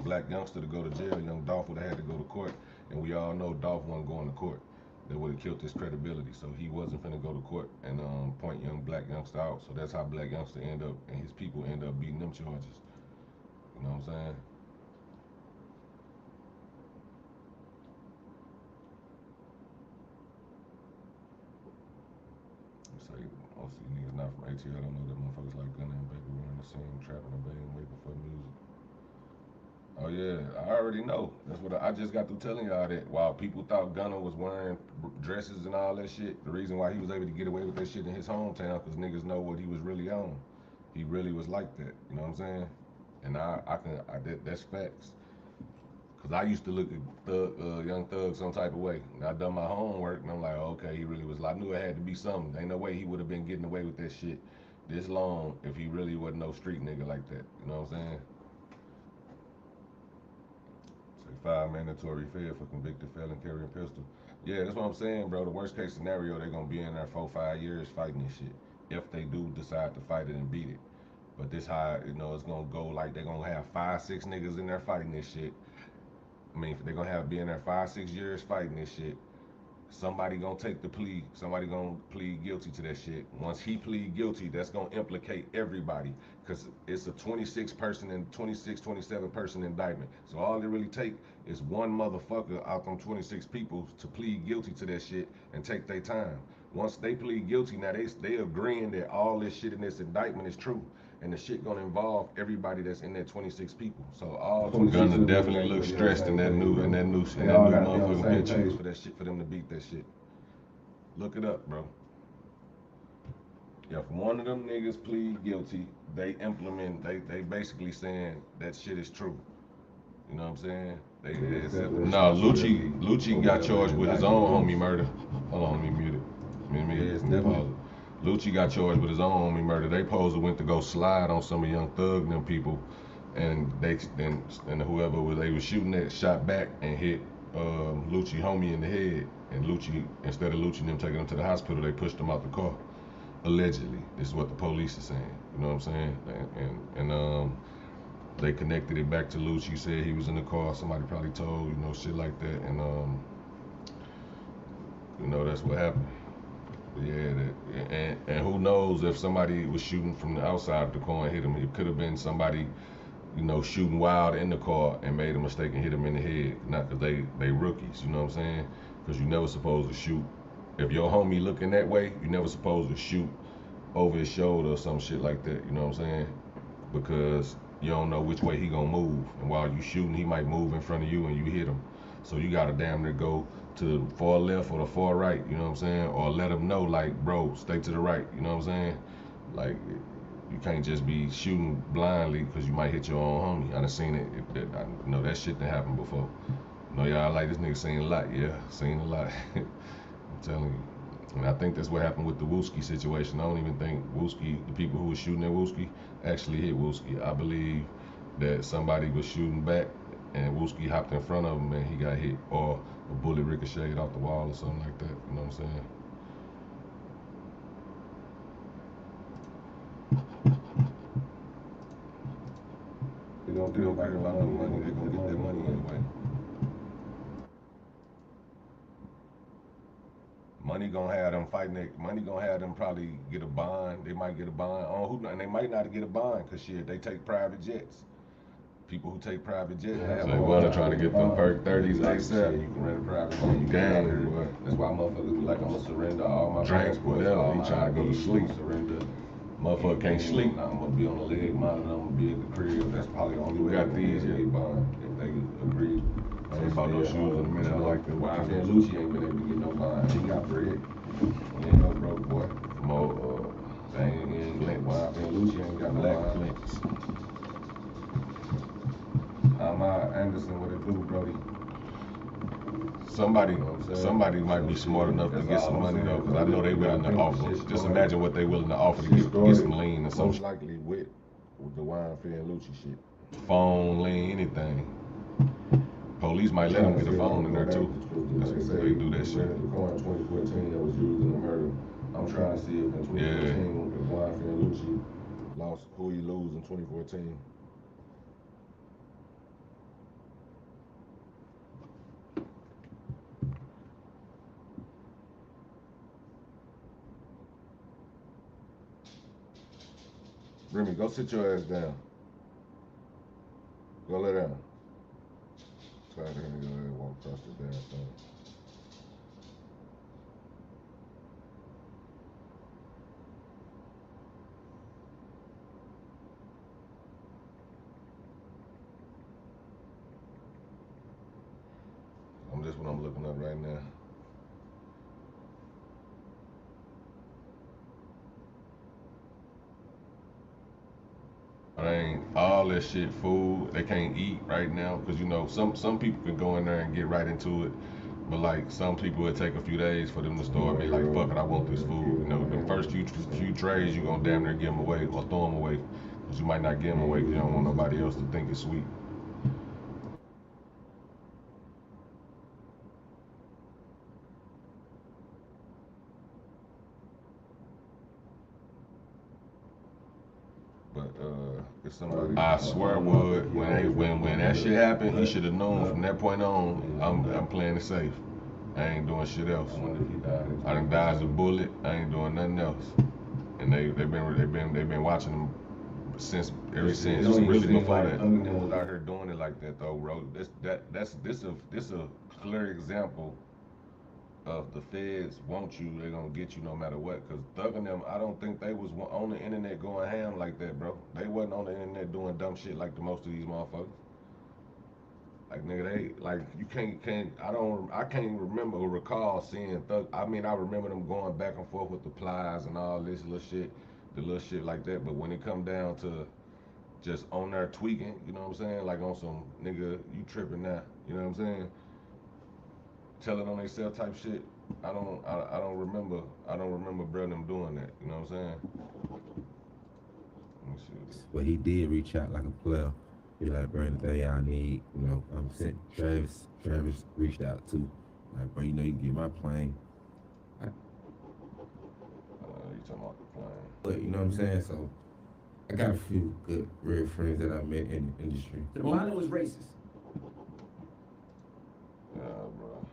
S1: Black Youngster to go to jail, Young Dolph would have had to go to court. And we all know Dolph wasn't going to court. That would have killed his credibility. So he wasn't finna go to court and point Black Youngster out. So that's how Black Youngster and his people end up beating them charges. You know what I'm saying? Say most of these niggas not from ATL don't know that motherfuckers like Gunna and Baby were in the scene, trapping and banging, waiting for music. Oh yeah, I already know. That's what I just got through telling y'all, that while people thought Gunna was wearing dresses and all that shit, the reason why he was able to get away with that shit in his hometown, because niggas know what he was really on. He really was like that. You know what I'm saying? And that's facts. Cause I used to look at Young Thug some type of way. And I done my homework and I'm like, okay, he really was. I knew it had to be something. Ain't no way he would have been getting away with that shit this long if he really wasn't no street nigga like that. You know what I'm saying? Say 5 mandatory fair for convicted felon carrying pistol. Yeah, that's what I'm saying, bro. The worst case scenario, they're gonna be in there 4-5 years fighting this shit, if they do decide to fight it and beat it. But this how, you know, it's gonna go. Like they're gonna have 5-6 niggas in there fighting this shit. I mean, they're gonna be in there 5-6 years fighting this shit. Somebody gonna take the plea. Somebody gonna plead guilty to that shit. Once he plead guilty, that's gonna implicate everybody, because it's a 26 person and 27 person indictment. So all it really take is one motherfucker out them 26 people to plead guilty to that shit and take their time. Once they plead guilty, now they agreeing that all this shit in this indictment is true. And the shit gonna involve everybody that's in that 26 people. So all Gunna definitely looks stressed in that new motherfucking picture for that shit, for them to beat that shit. Look it up, bro. If one of them niggas plead guilty, they basically saying that shit is true. You know what I'm saying? No, Lucci got charged with his own homie murder. Hold on, let me mute it. Lucci got charged with his own homie murder. They supposed to went to go slide on some of Young Thug and them people, and whoever they was shooting at shot back and hit Lucci homie in the head. And Lucci, instead of Lucci and them taking him to the hospital, they pushed him out the car. Allegedly, this is what the police are saying. You know what I'm saying? And they connected it back to Lucci. Said he was in the car. Somebody probably told, you know, shit like that. And you know, that's what happened. Yeah, and who knows if somebody was shooting from the outside of the car and hit him. It could have been somebody, you know, shooting wild in the car and made a mistake and hit him in the head. Not because they rookies, you know what I'm saying? Because you never supposed to shoot. If your homie looking that way, you never supposed to shoot over his shoulder or some shit like that, you know what I'm saying? Because you don't know which way he gonna move. And while you shooting, he might move in front of you and you hit him. So you gotta damn near go to the far left or the far right, you know what I'm saying? Or let him know, like, bro, stay to the right, you know what I'm saying? Like, you can't just be shooting blindly because you might hit your own homie. I done seen it. I know that shit done happened before. You know, y'all like, this nigga seen a lot. Yeah, seen a lot. I'm telling you. And I think that's what happened with the Wooski situation. I don't even think Wooski, the people who were shooting at Wooski, actually hit Wooski. I believe that somebody was shooting back and Wooski hopped in front of him and he got hit, or a bullet ricocheted off the wall or something like that. You know what I'm saying? They don't care about no money. They gonna get their money anyway. gonna have them fighting it. Money gonna have them probably get a bond. They might get a bond on who, and they might not get a bond because shit, they take private jets. People who take private jets, they wanna trying to get them perk 30s ASAP.
S2: You can rent a private jet. You
S1: Gang,
S2: can
S1: boy.
S2: That's why motherfuckers be like, I'm gonna surrender all my
S1: Drinks,
S2: passports,
S1: whatever.
S2: all
S1: He
S2: my
S1: trying to go to
S2: IDs,
S1: sleep.
S2: Surrender.
S1: Motherfucker can't sleep.
S2: I'm gonna be on the leg monitor. I'm gonna be at the crib. That's probably the only way
S1: got
S2: they
S1: these,
S2: can get bond if they agree.
S1: I ain't bought no shoes in a minute. I like them.
S2: Wife and Lucci ain't been able to get no bond. He got bread. He ain't no broke boy.
S1: More,
S2: They ain't Wife and Lucci ain't got no
S1: black
S2: bond.
S1: flints.
S2: Anderson, what it do, Brody?
S1: Somebody might be smart enough to get some money though, because I know they willing to offer. Just imagine what they willing to offer to get some lean or
S2: Most
S1: something.
S2: likely with the Wine Fair and Lucci shit.
S1: Phone, lean, anything. Police might let them get a phone in there too. That's what they do that shit.
S2: The car in 2014 that was used in the murder. I'm trying to see if in 2014 if Wine Fair and Lucci lost, who he lose in 2014. Remy, go sit your ass down. Go lay down. Tired of hearing your ass walk across the damn thing. That's what I'm looking up right now.
S1: All that shit, food, they can't eat right now because you know some people can go in there and get right into it, but like some people it take a few days for them to start be like, fuck it, I want this food. You know, the first few trays you gonna damn near give them away or throw them away, because you might not give them away because you don't want nobody else to think it's sweet.
S2: But if somebody,
S1: I swear would when that shit happened, he should have known from that point on. I'm playing it safe. I ain't doing shit else. I done dodged a bullet. I ain't doing nothing else. And they've been watching them ever since. Really before that. Was out here doing it like that though, bro. This a clear example of the feds want you, they gonna get you no matter what. Cause Thug and them, I don't think they was on the internet going ham like that, bro. They wasn't on the internet doing dumb shit like the most of these motherfuckers. Like nigga, they like you I can't remember or recall seeing Thug. I mean, I remember them going back and forth with the plies and all this little shit, the little shit like that. But when it come down to just on there tweaking, you know what I'm saying? Like on some nigga, you tripping now, you know what I'm saying? Telling on themselves type shit. I don't remember bro them doing that. You know what I'm saying? Let me see.
S9: But he did reach out like a player. He like, bro, anything y'all need, you know, I'm sent Travis reached out too. Like, bro, you know, you can get my plane.
S1: You talking about the plane?
S9: But you know what I'm saying? So I got a few good real friends that I met in the industry.
S7: The pilot was racist.
S1: Yeah, bro.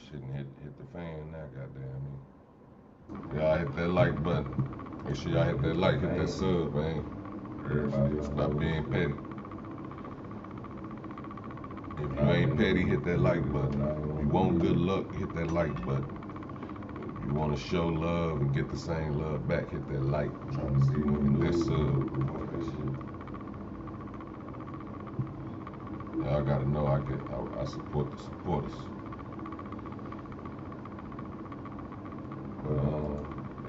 S1: Shouldn't hit the fan now, goddamn. Y'all hit that like button. Make sure y'all hit that like, hit that sub, man. Everybody stop being petty. If you ain't petty, hit that like button. If you want good luck, hit that like button. If you want to show love and get the same love back, hit that like.
S2: Trying to see when
S1: Hit that sub. Y'all gotta know I support the supporters.
S2: But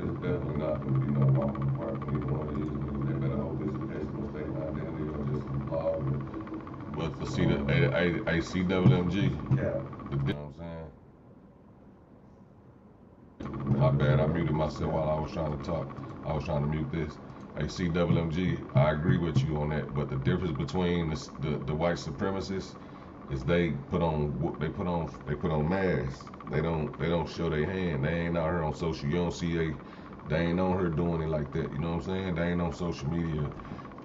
S2: it's definitely not gonna be no walk in the park when either one of these niggas. They better hope it's a case of mistake now. Then they gonna just log it.
S1: But for CWMG,
S2: Yeah.
S1: you know what I'm saying? My bad, I muted myself while I was trying to talk. I was trying to mute this. CWMG, I agree with you on that. But the difference between the white supremacists is they put on masks. They don't show their hand. They ain't out here on social. You don't see they ain't on here doing it like that. You know what I'm saying? They ain't on social media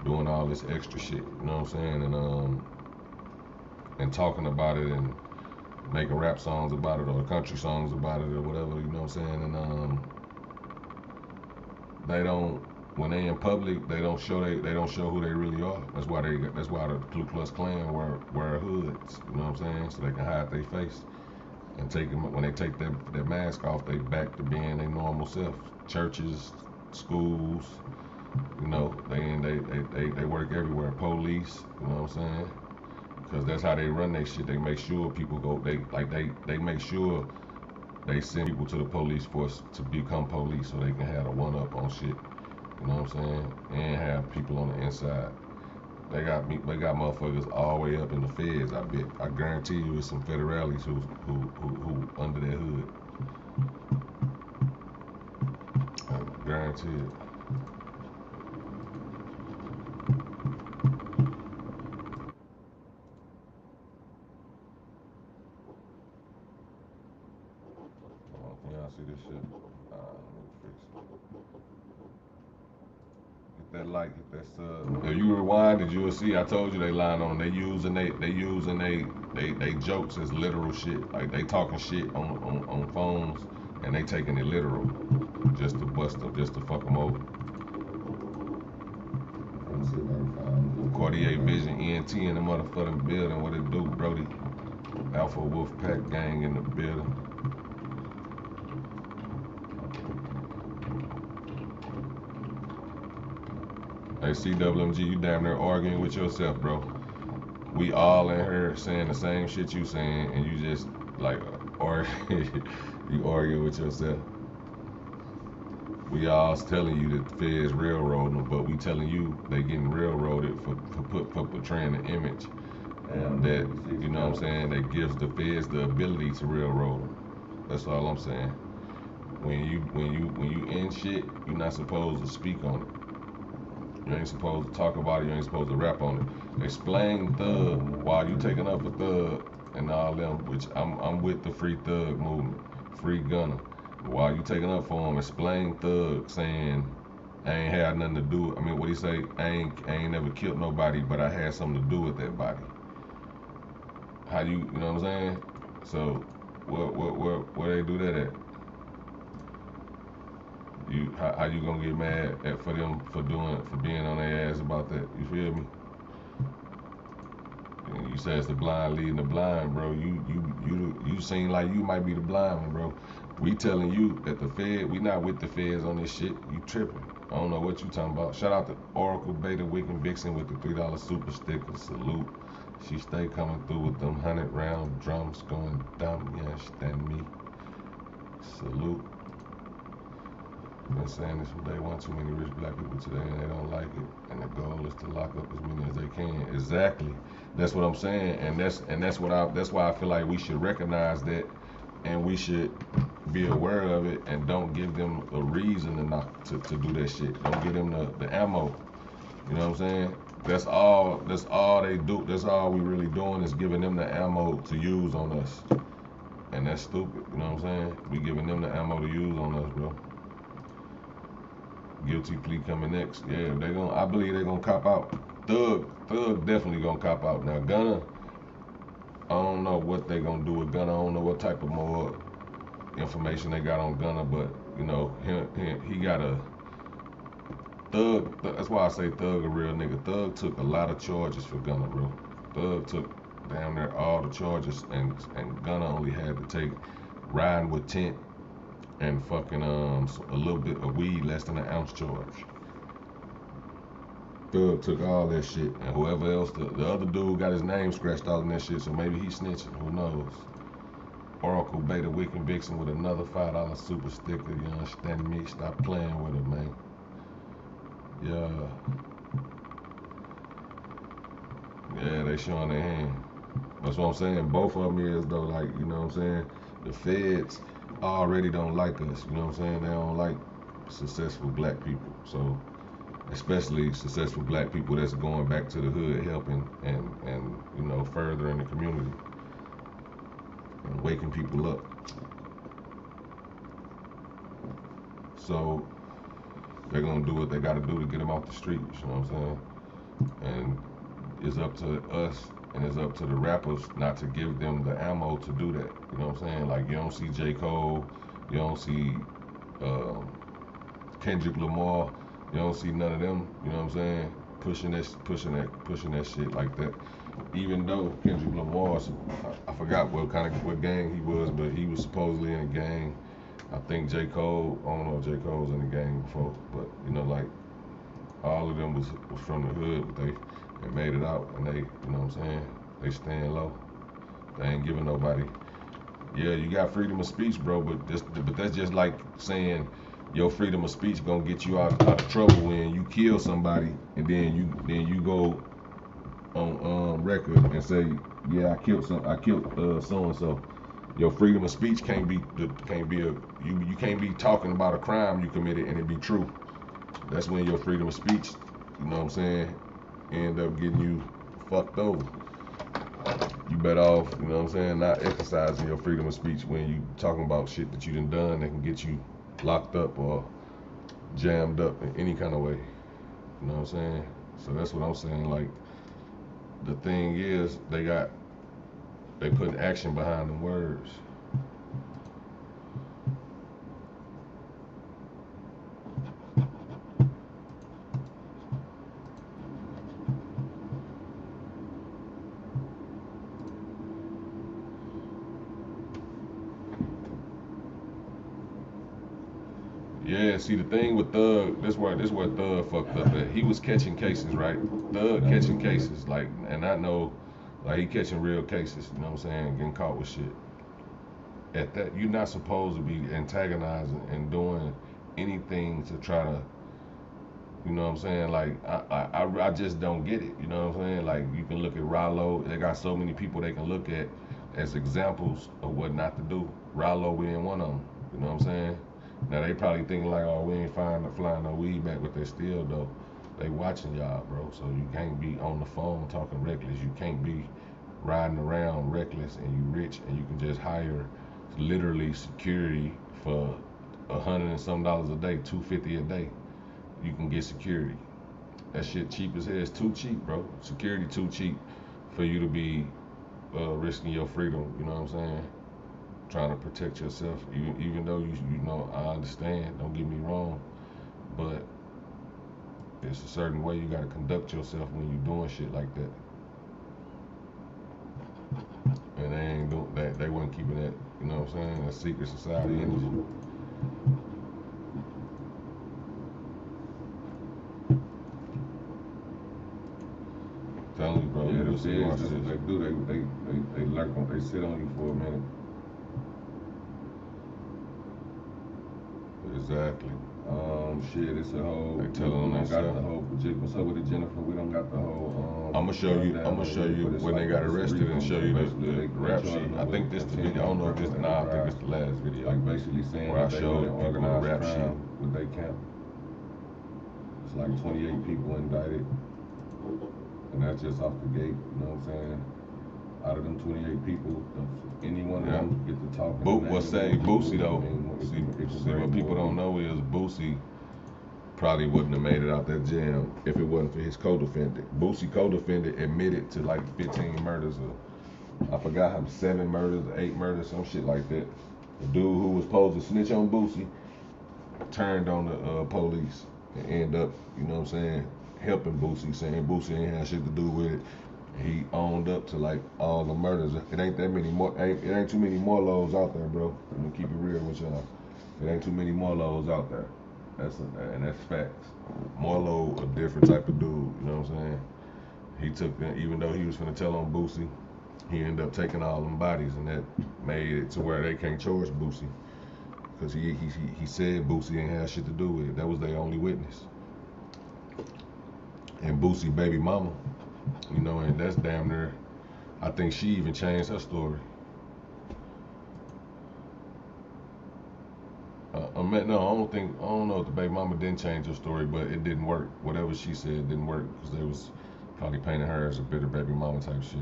S1: doing all this extra shit. You know what I'm saying? And and talking about it and making rap songs about it or country songs about it or whatever, you know what I'm saying? And they don't, when they in public, they don't show who they really are. That's why the Ku Klux Klan wear hoods, you know what I'm saying? So they can hide their face and when they take their mask off, they back to being their normal self. Churches, schools, you know, they work everywhere. Police, you know what I'm saying? Because that's how they run their shit. They make sure people go. They make sure they send people to the police force to become police, so they can have a one-up on shit. You know what I'm saying? And have people on the inside. They got motherfuckers all the way up in the feds. I guarantee you, it's some federales who under their hood. I guarantee it. Y'all see this shit? Let me fix it. Hit that like, hit that sub. If you rewinded, you'll see. I told you they lying on. They using they jokes as literal shit. Like they talking shit on phones and they taking it literal, just to bust them, just to fuck them over. Cartier Vision ENT in the motherfucking building. What it do, Brody? Alpha Wolf Pack gang in the building. Hey, CWMG, you damn near arguing with yourself, bro. We all in here saying the same shit you saying, and you just like you argue with yourself. We all telling you that the feds railroading them, but we telling you they getting railroaded for portraying the image, and that, you know what I'm saying, that gives the feds the ability to railroad them. That's all I'm saying. When you in shit, you're not supposed to speak on it. You ain't supposed to talk about it. You ain't supposed to rap on it. Explain Thug while you taking up for Thug and all them, which I'm with the Free Thug movement, Free Gunna. While you taking up for him, explain Thug saying I ain't had nothing to do. I mean, what he say? I ain't never killed nobody, but I had something to do with that body. How you know what I'm saying? So where they do that at? How you gonna get mad at for them for being on their ass about that? You feel me? And you say it's the blind leading the blind, bro. You seem like you might be the blind one, bro. We telling you that the Fed, we not with the feds on this shit. You tripping? I don't know what you talking about. Shout out to Oracle Beta Wiccan Vixen with the $3 super sticker. Salute. She stay coming through with them 100-round drums going dumb. You understand me? Salute. Been saying this from day one. Too many rich black people today, and they don't like it. And the goal is to lock up as many as they can. Exactly. That's what I'm saying, and that's why I feel like we should recognize that, and we should be aware of it, and don't give them a reason to do that shit. Don't give them the ammo. You know what I'm saying? That's all they do. That's all we really doing is giving them the ammo to use on us, and that's stupid. You know what I'm saying? We giving them the ammo to use on us, bro. Guilty plea coming next. Yeah, I believe they're gonna cop out. Thug definitely gonna cop out. Now Gunna, I don't know what they gonna do with Gunna. I don't know what type of more information they got on Gunna, but you know, he got a Thug. That's why I say Thug a real nigga. Thug took a lot of charges for Gunna, bro. Thug took damn near all the charges, and Gunna only had to take riding with tent and fucking a little bit of weed, less than an ounce charge. Thug took all that shit, and whoever else, the other dude got his name scratched out in that shit, so maybe he snitching, who knows. Oracle Beta Wiccan Vixen with another $5 super sticker, you understand me? Stop playing with it, man. Yeah, they showing their hand. That's what I'm saying. Both of them is though, like, you know what I'm saying? The feds already don't like us, you know what I'm saying? They don't like successful black people. So, especially successful black people that's going back to the hood, helping and you know, furthering the community and waking people up. So, they're gonna do what they gotta do to get them off the streets, you know what I'm saying? And it's up to us And it's up to the rappers not to give them the ammo to do that. You know what I'm saying? Like, you don't see J. Cole, you don't see Kendrick Lamar, you don't see none of them, you know what I'm saying, pushing that shit like that. Even though Kendrick Lamar, I forgot what gang he was, but he was supposedly in a gang. I think J. Cole, I don't know if J. Cole was in the gang before, but you know, like, all of them was from the hood, but they made it out, and they, you know what I'm saying, they staying low. They ain't giving nobody. Yeah, you got freedom of speech, bro, but that's just like saying your freedom of speech gonna get you out of trouble when you kill somebody, and then you go on record and say, yeah, I killed so and so. Your freedom of speech can't be you can't be talking about a crime you committed and it be true. That's when your freedom of speech, you know what I'm saying, end up getting you fucked over. You better off, you know what I'm saying, not exercising your freedom of speech when you talking about shit that you done that can get you locked up or jammed up in any kind of way. You know what I'm saying? So that's what I'm saying. Like, the thing is, they put action behind the words. Yeah, see, the thing with Thug, this where Thug fucked up at. He was catching cases, right? Thug catching cases, like, and I know, like, he catching real cases, you know what I'm saying, getting caught with shit. At that, you're not supposed to be antagonizing and doing anything to try to, you know what I'm saying, like, I just don't get it, you know what I'm saying? Like, you can look at Rollo, they got so many people they can look at as examples of what not to do. Rollo being one of them, you know what I'm saying? Now they probably thinking like, oh, we ain't flying no weed back, but they still though. They watching y'all, bro. So you can't be on the phone talking reckless. You can't be riding around reckless and you rich and you can just hire literally security for $100 and some a day, $250 a day. You can get security. That shit cheap as hell. It's too cheap, bro. Security too cheap for you to be risking your freedom. You know what I'm saying? Trying to protect yourself, even though you know, I understand, don't get me wrong, but it's a certain way you gotta conduct yourself when you're doing shit like that. And they ain't doing that, they wasn't keeping that, you know what I'm saying, a secret society energy. Telling you, bro,
S2: yeah, that's what they do. They lurk on, they sit on you for a minute.
S1: Exactly.
S2: Shit, it's a whole.
S1: They telling them
S2: got the whole. What's up with it, Jennifer? We don't got the whole.
S1: I'm gonna show you when they got arrested and show you the rap sheet. I think this the video. I don't know if this. Nah, I think it's the last video.
S2: Like basically saying
S1: where I
S2: that
S1: showed
S2: they
S1: people the rap sheet
S2: with they camp. It's like 28 people indicted, and that's just off the gate. You know what I'm saying? Out of them 28 people, any one of them get to talk.
S1: What's say Boosie though? See, what people don't know is Boosie probably wouldn't have made it out that jam if it wasn't for his co-defendant. Boosie co-defendant admitted to like 15 murders, or I forgot how 7 murders, 8 murders, some shit like that. The dude who was supposed to snitch on Boosie turned on the police and ended up, you know what I'm saying, helping Boosie, saying Boosie ain't had shit to do with it. He owned up to like all the murders. It ain't that many more. It ain't too many more lows out there, bro. I'm gonna keep it real with y'all. It ain't too many more lows out there. And that's facts. Marlo, a different type of dude. You know what I'm saying? He took that, even though he was finna tell on Boosie, he ended up taking all them bodies, and that made it to where they can't charge Boosie, because he said Boosie ain't had shit to do with it. That was their only witness. And Boosie baby mama. You know, and that's damn near, I think she even changed her story. No, I don't know if the baby mama didn't change her story, but it didn't work. Whatever she said didn't work, because they was probably painting her as a bitter baby mama type shit.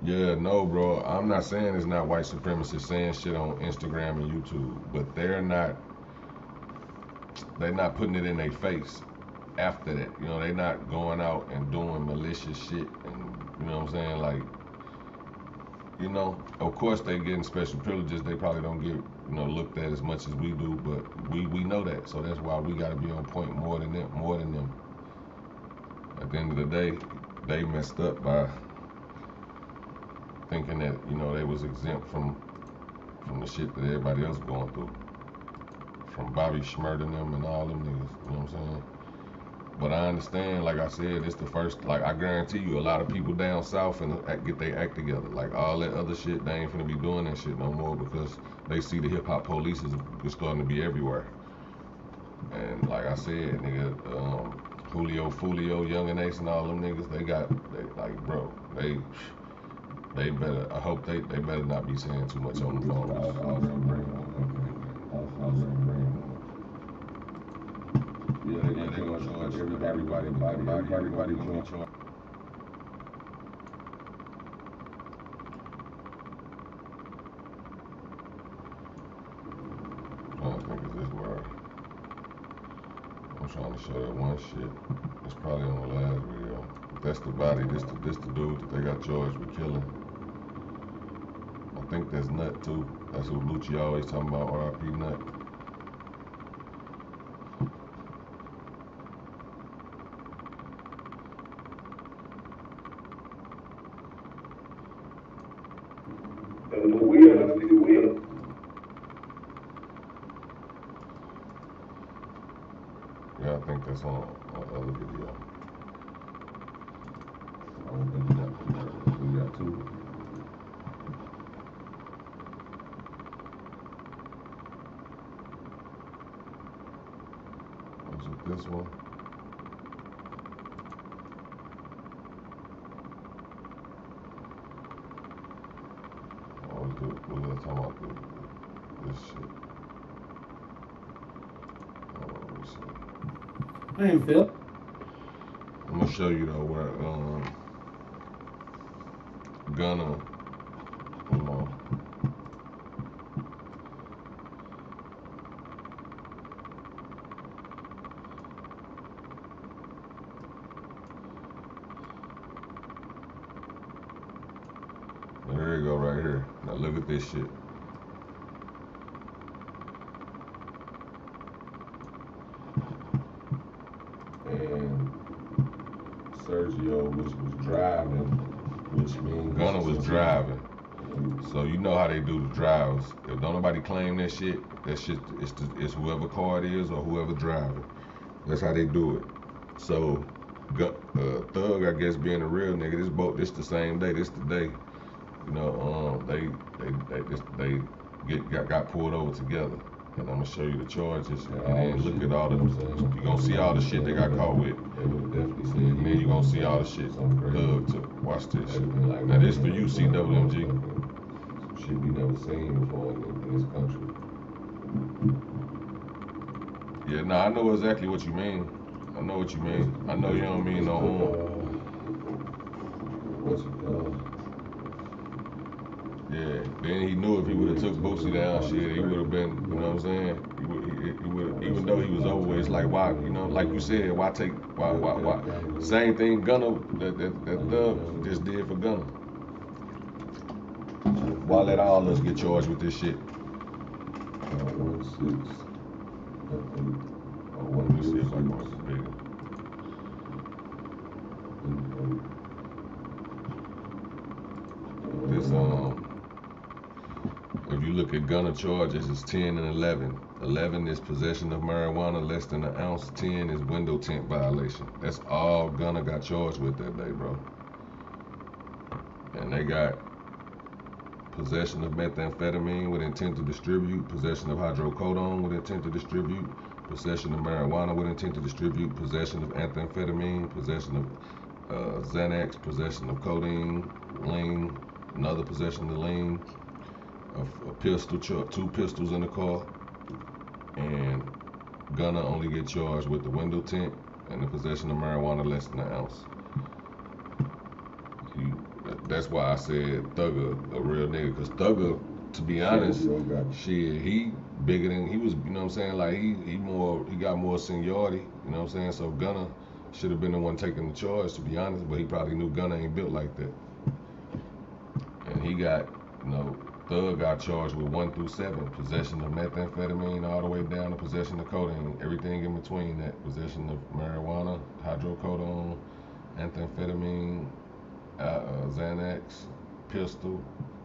S1: Yeah, no, bro. I'm not saying it's not white supremacists saying shit on Instagram and YouTube, but they're not they not putting it in their face after that. You know, they not going out and doing malicious shit, and you know what I'm saying, like, you know, of course they getting special privileges. They probably don't get, you know, looked at as much as we do, but we know that. So that's why we gotta be on point more than them. At the end of the day, they messed up by thinking that, you know, they was exempt from the shit that everybody else going through. From Bobby Schmurda them and all them niggas, you know what I'm saying? But I understand, like I said, it's the first, like I guarantee you a lot of people down south and get their act together. Like all that other shit, they ain't finna be doing that shit no more because they see the hip hop police is starting to be everywhere. And like I said, nigga, Julio, Fulio, Young and Ace and all them niggas, they like, bro, they better, I hope they better not be saying too much on the phone.
S2: Yeah, they gonna charge everybody gonna be charged.
S1: I think is this where I'm trying to show that one shit. It's probably on the last video. That's the body. This the dude that they got charged with killing. I think that's Nut too. That's what Lucci always talking about. R.I.P. Nut. Yeah, I think that's on other video.
S2: I don't think we got two.
S1: Was it this one? Or was it talking about this shit? Let me see.
S7: Hey, Phil.
S1: I'm gonna show you though where Gunna, you know, there you go right here. Now look at this shit.
S2: And Sergio, which was driving, which means
S1: Gunna was driving. So you know how they do the drives. If don't nobody claim that shit it's whoever car it is or whoever driving. That's how they do it. So Thug, I guess, being a real nigga, this the same day. This the day, you know, they got pulled over together. And I'm gonna show you the charges, and then look at all the, you gonna see all the shit they got caught with. And then you gonna see all the shit Thug took. Watch this shit. Now this for you, CWMG.
S2: Shit we never seen before in this country.
S1: Yeah, nah, I know exactly what you mean. I know what you mean. I know you don't mean no
S2: What's it called?
S1: Yeah, then he knew if he would have took Boosie down, shit, he would have been, you know what I'm saying? He would, even though he was over with, it's like, why, you know, like you said, why? Same thing Gunna, that Thug just did for Gunna. Why let all of us get charged with this shit?
S2: 1-6.
S1: Let me see if I can make it bigger. This, if you look at Gunna charges, it's 10 and 11. 11 is possession of marijuana less than an ounce. 10 is window tint violation. That's all Gunna got charged with that day, bro. And they got possession of methamphetamine with intent to distribute, possession of hydrocodone with intent to distribute, possession of marijuana with intent to distribute, possession of methamphetamine, possession of Xanax, possession of codeine, lean, another possession of lean, a pistol, 2 pistols in the car, and Gunna only get charged with the window tint and the possession of marijuana less than an ounce. That's why I said Thugger a real nigga, cause Thugger, to be honest, shit, he bigger than he was. You know what I'm saying? Like he got more seniority. You know what I'm saying? So Gunna should have been the one taking the charge, to be honest. But he probably knew Gunna ain't built like that. And he got, you know, Thug got charged with 1 through 7, possession of methamphetamine all the way down to possession of codeine, everything in between that, possession of marijuana, hydrocodone, methamphetamine, Xanax, pistol.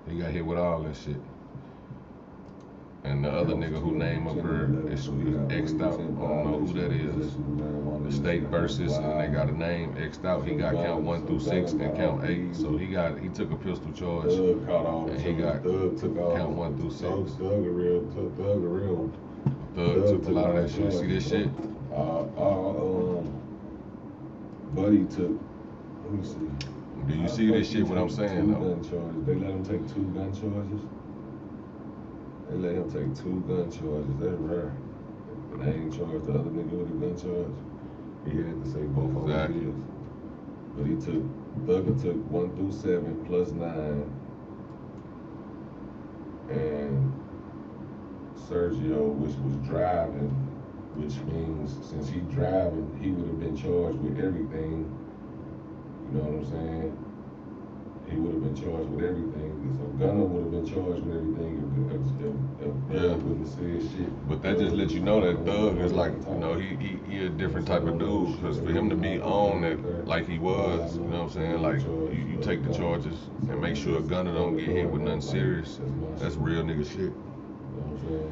S1: He got hit with all that shit. And the other nigga who name up here is X'd out. I don't know who that is. The state versus, and they got a name X'd out. He got count 1 through 6 and count 8. So he took a pistol charge, and he got count 1 through 6.
S2: Thug a real.
S1: Thug took a lot of that shit. See this shit?
S2: Buddy took. Let me see.
S1: Do you see this shit? What I'm saying though?
S2: Gun charges. They let him take 2 gun charges. They let him take 2 gun charges. That's rare. And they ain't charged the other nigga with a gun charge. He had to say both of them. But Thugger took 1 through 7 plus 9. And Sergio, which was driving, which means since he driving, he would have been charged with everything. You know what I'm saying? He would have been charged with everything. So Gunna would have been charged with everything if wouldn't have said shit.
S1: But that just lets you know that Thug is like, you know, he a different type of dude. Because for him to be on it like he was, you know what I'm saying? Like you take the charges and make sure Gunna don't get hit with nothing serious. That's real nigga shit.
S2: You know what I'm saying?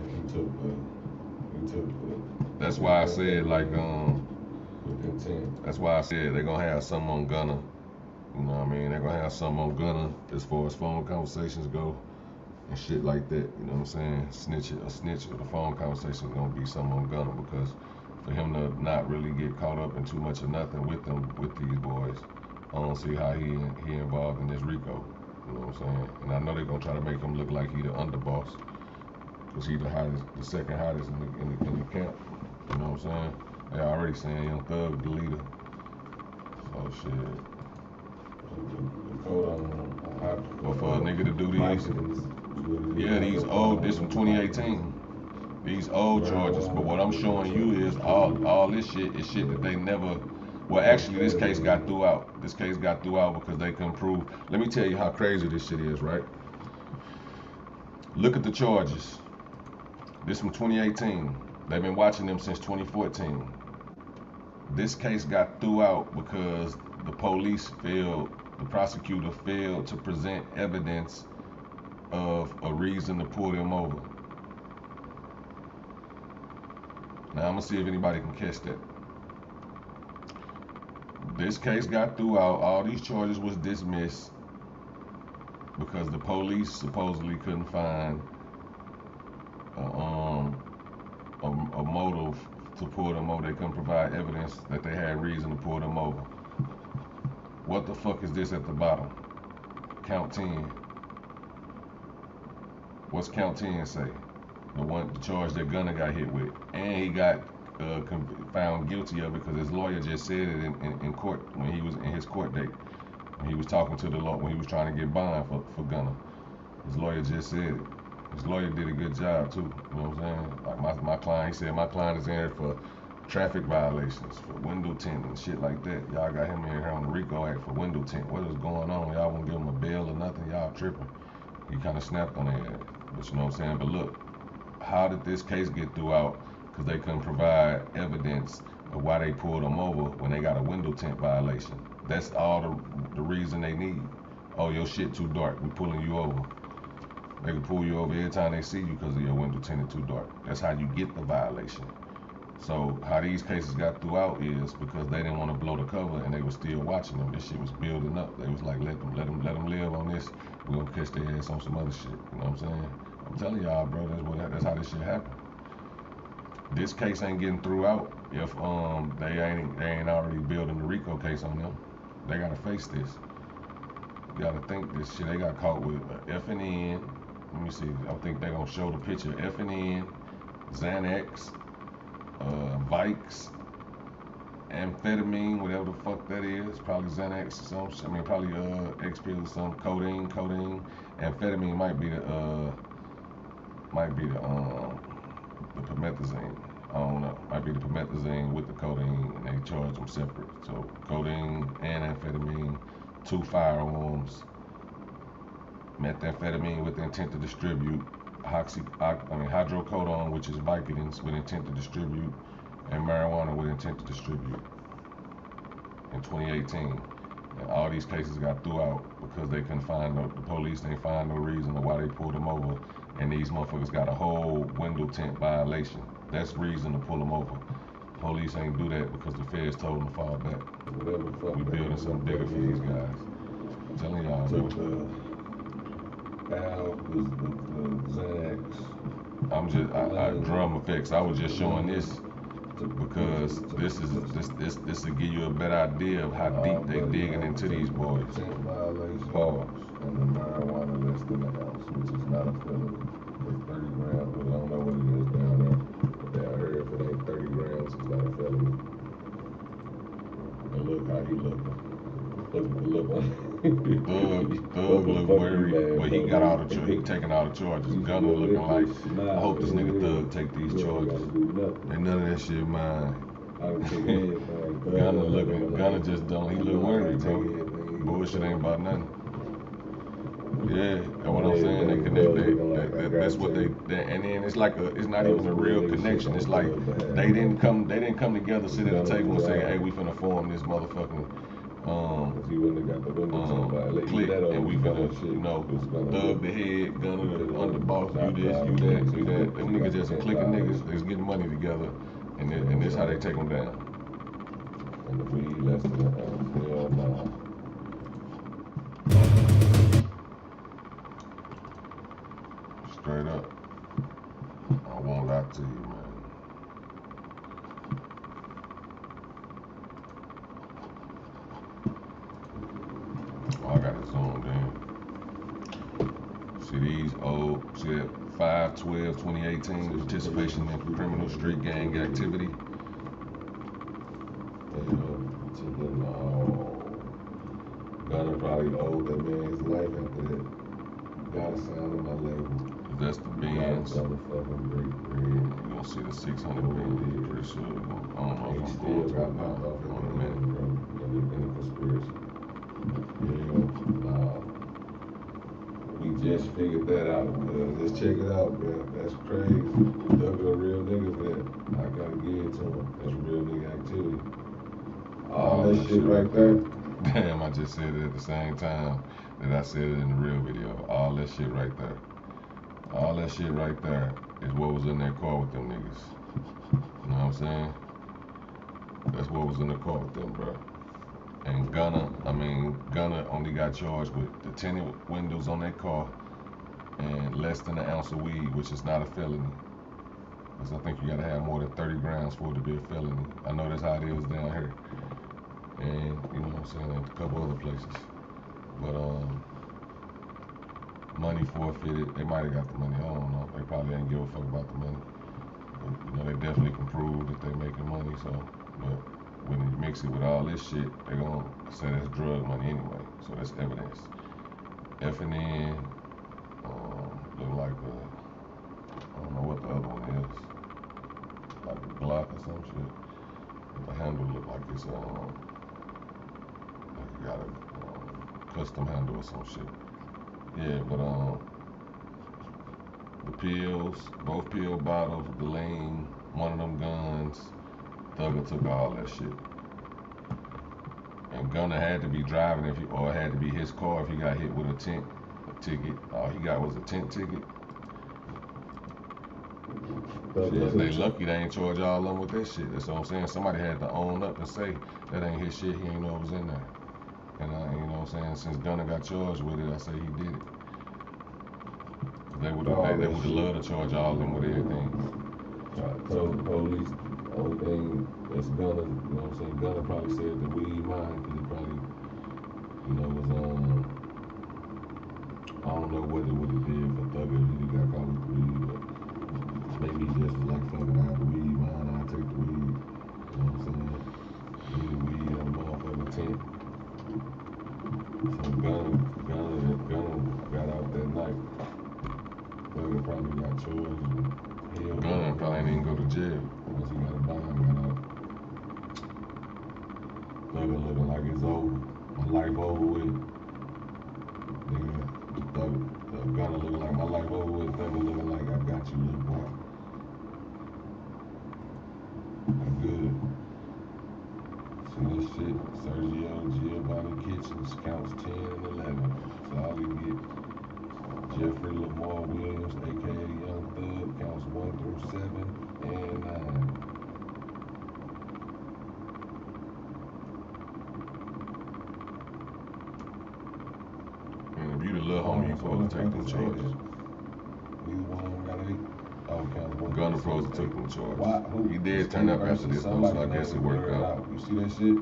S2: He took.
S1: That's why I said like
S2: with intent.
S1: That's why I said they're gonna have some on Gunna. You know what I mean? They're gonna have some on Gunna as far as phone conversations go and shit like that. You know what I'm saying? A snitch or the phone conversation is gonna be some on Gunna, because for him to not really get caught up in too much of nothing with these boys, I don't see how he involved in this RICO. You know what I'm saying? And I know they're gonna try to make him look like he the underboss, because he the second hottest in the camp. You know what I'm saying? They already saying Youngthug the leader. So shit. But for a nigga to do these, yeah, these old, this from 2018, these old charges. But what I'm showing you is all this shit is shit that they never. Well, actually, this case got threw out. This case got threw out because they couldn't prove. Let me tell you how crazy this shit is, right? Look at the charges. This from 2018. They've been watching them since 2014. This case got threw out because the prosecutor failed to present evidence of a reason to pull them over. Now I'm gonna see if anybody can catch that. This case got threw out. All these charges was dismissed because the police supposedly couldn't find a motive to pull them over. They couldn't provide evidence that they had reason to pull them over. What the fuck is this at the bottom? Count 10. What's count 10 say? The charge that Gunna got hit with. And he got found guilty of it because his lawyer just said it in court when he was in his court date. When he was talking to the law, when he was trying to get bond for Gunna. His lawyer just said it. His lawyer did a good job too, you know what I'm saying? Like my client, he said my client is in here for traffic violations, for window tint and shit like that. Y'all got him in here on the RICO Act for window tint. What is going on? Y'all won't give him a bail or nothing? Y'all tripping. He kind of snapped on that. But you know what I'm saying? But look, how did this case get through out? Because they couldn't provide evidence of why they pulled them over when they got a window tint violation. That's all the reason they need. Oh, your shit too dark. We pulling you over. They can pull you over every time they see you because of your window tinted too dark. That's how you get the violation. So how these cases got throughout is because they didn't want to blow the cover and they were still watching them. This shit was building up. They was like, let them live on this. We're gonna catch their ass on some other shit. You know what I'm saying? I'm telling y'all, bro, that's how this shit happened. This case ain't getting throughout if they ain't already building the RICO case on them. They gotta face this. You gotta think this shit. They got caught with F and N. Let me see. I think they're gonna show the picture. F and N, Xanax, Vikes, amphetamine, whatever the fuck that is. Probably Xanax or something. I mean, probably X pills or something. Codeine. Amphetamine might be the the promethazine. I don't know. Might be the promethazine with the codeine, and they charge them separate. So codeine and amphetamine, 2 firearms, methamphetamine with the intent to distribute, hydrocodone, which is Vicodins, with intent to distribute, and marijuana with intent to distribute in 2018. And all these cases got threw out because they couldn't find the police didn't find no reason why they pulled them over. And these motherfuckers got a whole window tint violation. That's reason to pull them over. Police ain't do that because the feds told them to fall back.
S2: Whatever the fuck.
S1: We building something bigger for these guys. I'm telling y'all,
S2: Took the Xanax.
S1: I'm just I drum effects. I was just showing this because this will give you a better idea of how deep they digging into these boys.
S2: Pause. And the marijuana less than an ounce, which is not a felony. It's 30 grams, but I don't know what it is down there. But down here, if it ain't 30 grams, it's not a felony. And look how he looking. Look.
S1: Thug look worried, but he got all the he taking all the charges. Gunna looking like, I hope this nigga Thug take these charges. Ain't none of that shit mine. Gunna just don't. He look worried, bro. Bullshit ain't about nothing. Yeah, that's what I'm saying. They connect. That's what they. And then it's like it's not even a real connection. It's like they didn't come together, sit at the table and say, hey, we finna form this motherfucking click, and we finna, Thug the head, Gunna the underboss, you this, you that, you that. Them niggas just a clique of niggas. They just getting money together, and this how they take them down.
S2: And the weed less than an ounce. Hell nah.
S1: Straight up. I won't lie to you, man. Oh, I got it zoomed in. See these old, see that 5/12/2018 participation in criminal street gang activity.
S2: Gunna probably owed that man his life after that. Gotta sign on my label.
S1: That's the Benz.
S2: You're
S1: gonna see the 600 Benz. Pretty sure. I don't know if I'm going to it now. On a minute.
S2: In the conspiracy. Yeah, nah. We just figured that out. Just check it out, bro. That's crazy. Thug a real nigga for that. I gotta give it to him. That's real nigga activity. All that shit right there.
S1: Damn, I just said it at the same time that I said it in the real video. All that shit right there. All that shit right there is what was in that car with them niggas. You know what I'm saying? That's what was in the car with them, bro. And Gunna only got charged with the tinted windows on that car and less than an ounce of weed, which is not a felony. Because I think you gotta have more than 30 grams for it to be a felony. I know that's how it is down here. And, you know what I'm saying, and a couple other places. But, money forfeited. They might have got the money. I don't know. They probably ain't give a fuck about the money. But, they definitely can prove that they making money. So, but when you mix it with all this shit, they gonna say that's drug money anyway. So that's evidence. F&N, look like I don't know what the other one is. Like a Glock or some shit. But the handle look like it's like you got a custom handle or some shit. Yeah, but the pills, both pill bottles, the lean, one of them guns, Thugger took all that shit. And Gunna had to be driving or it had to be his car if he got hit with a ticket. All he got was a tent ticket. Shit, they lucky they ain't charge all of them with that shit. That's what I'm saying. Somebody had to own up and say that ain't his shit. He ain't know it was in there. And you know what I'm saying? Since Gunna got charged with it, I say he did it. They would have loved to charge all of them with everything.
S2: I told the police the only thing that's Gunna, you know what I'm saying? Gunna probably said the weed mine because he probably, was I don't know what it would have did for Thugger if he got caught with the weed, but maybe he just was like, fuck it, I have the weed mine, I'll take the weed. You know what I'm saying? Give me the weed and a motherfucking tent. So Gunna got out that night. Thugger probably got charged and hell.
S1: Gunna probably ain't even go to jail.
S2: Unless he got a bond, got out. Thugger looking like it's over. My life over with. Nigga, Gunna looking like my life over with. Thugger looking like I got you, little boy. I'm good. See this shit? Sergio Giovanni Kitchens counts 10 and 11. That's all he get. Jeffrey Lamar Williams, aka Youngthug, counts 1 through 7 and 9.
S1: And if you the little homie, you supposed to take them charges.
S2: Neither one of them got 8. Oh, count 1.
S1: Gunna supposed to take them charges.
S2: Why?
S1: He did turn up after this though, so I guess it worked out.
S2: You see that shit?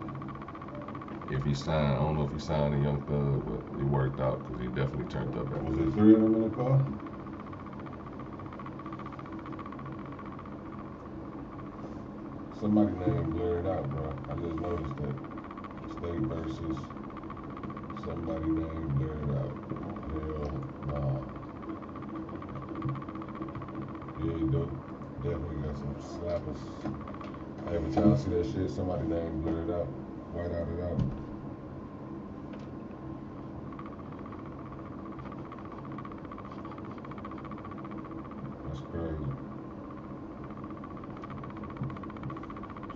S1: If he signed, I don't know if he signed a Youngthug, but it worked out because he definitely turned up after
S2: Was
S1: this.
S2: it 3 of them in the car? Somebody name blurred out, bro. I just noticed that. State versus somebody name blurred out. Hell nah. Yeah, he do. Definitely got some slappers. Every time I see that shit, somebody name blurred out. White out it out. That's crazy.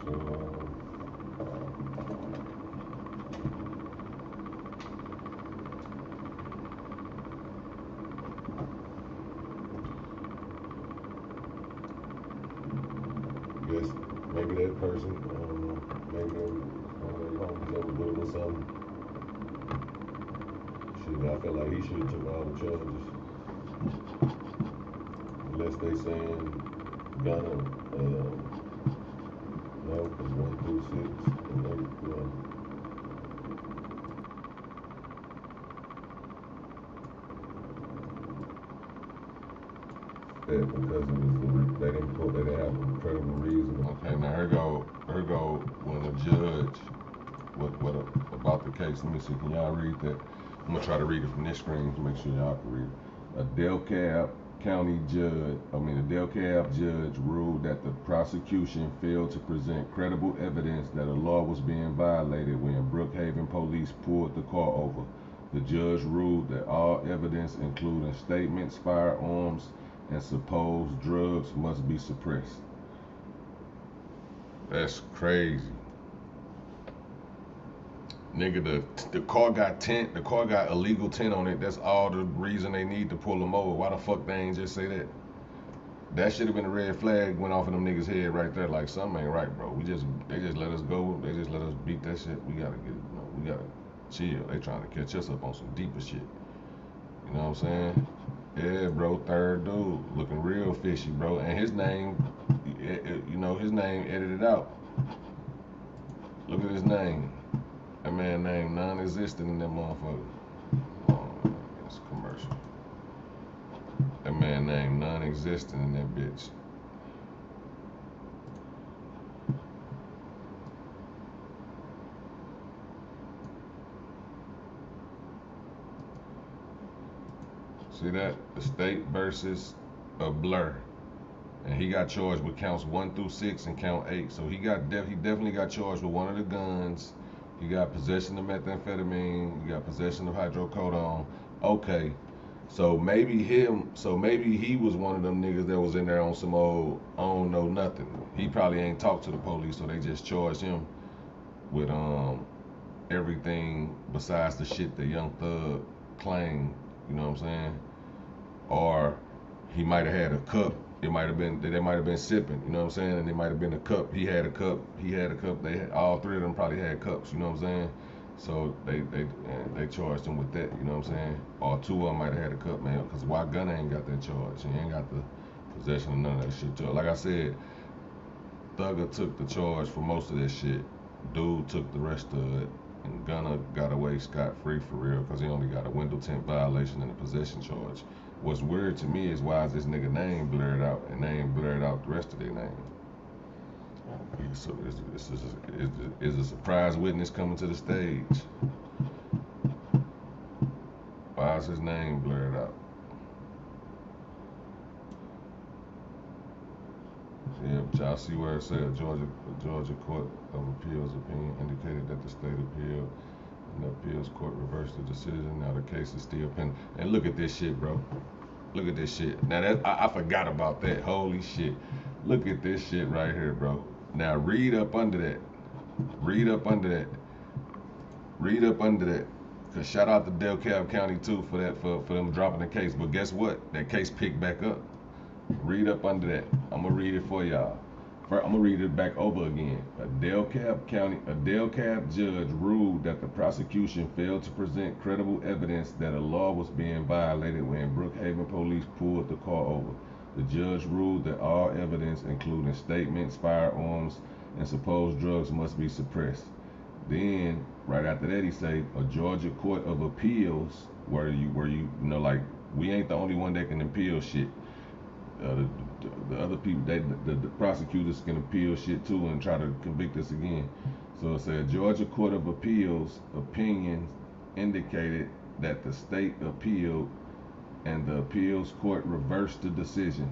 S2: So, guess maybe that person, maybe one of their homies that was with him or something. Shit, I feel like he should have took all the charges. Unless they saying Gunna, no, because 1 through 6, and they, that because it was they didn't have a credible reason.
S1: Okay, now here go when the judge, what about the case? Let me see, can y'all read that? I'm gonna try to read it from this screen to make sure y'all can read it. A DeKalb County judge, a DeKalb judge ruled that the prosecution failed to present credible evidence that a law was being violated when Brookhaven police pulled the car over. The judge ruled that all evidence, including statements, firearms, and supposed drugs, must be suppressed. That's crazy. Nigga, the car got tint, the car got illegal tint on it. That's all the reason they need to pull them over. Why the fuck they ain't just say that? That should have been a red flag went off in them niggas' head right there. Like, something ain't right, bro. They just let us go. They just let us beat that shit. We gotta we gotta chill. They trying to catch us up on some deeper shit. You know what I'm saying? Yeah, bro, third dude, looking real fishy, bro. And his name, his name edited out. Look at his name. That man name non-existent in that motherfucker. Oh, it's commercial. That man name non-existent in that bitch. See that? The state versus a blur. And he got charged with counts 1 through 6 and count 8. So he definitely got charged with one of the guns. He got possession of methamphetamine. He got possession of hydrocodone. Okay. So maybe he was one of them niggas that was in there on some old, I don't know nothing. He probably ain't talked to the police, so they just charged him with everything besides the shit that Youngthug claimed, you know what I'm saying? Or he might have had a cup. It might have been, they might have been sipping, you know what I'm saying? And it might have been a cup. He had a cup. All 3 of them probably had cups, you know what I'm saying? So they charged him with that, you know what I'm saying? Or 2 of them might have had a cup, man. Because why Gunna ain't got that charge? He ain't got the possession of none of that shit. Too. Like I said, Thugger took the charge for most of that shit. Dude took the rest of it. And Gunna got away scot-free for real because he only got a window tint violation and a possession charge. What's weird to me is why is this nigga name blurred out and they ain't blurred out the rest of their name. So is a surprise witness coming to the stage? Why is his name blurred out? Yeah, but y'all see where it said Georgia Court of Appeals opinion indicated that the state appeal and the appeals court reversed the decision. Now the case is still pending. And look at this shit, bro. Look at this shit. Now that I forgot about that. Holy shit. Look at this shit right here, bro. Now read up under that. Read up under that. Read up under that. Cause shout out to DeKalb County too for that for them dropping the case. But guess what? That case picked back up. Read up under that. I'm gonna read it for y'all. I'm gonna read it back over again. A DeKalb judge ruled that the prosecution failed to present credible evidence that a law was being violated when Brookhaven police pulled the car over. The judge ruled that all evidence, including statements, firearms, and supposed drugs, must be suppressed. Then, right after that, he said, a Georgia Court of Appeals, where you know, like, we ain't the only one that can appeal shit. The other people, the prosecutors can appeal shit too and try to convict us again. So it said Georgia Court of Appeals opinion indicated that the state appealed and the appeals court reversed the decision.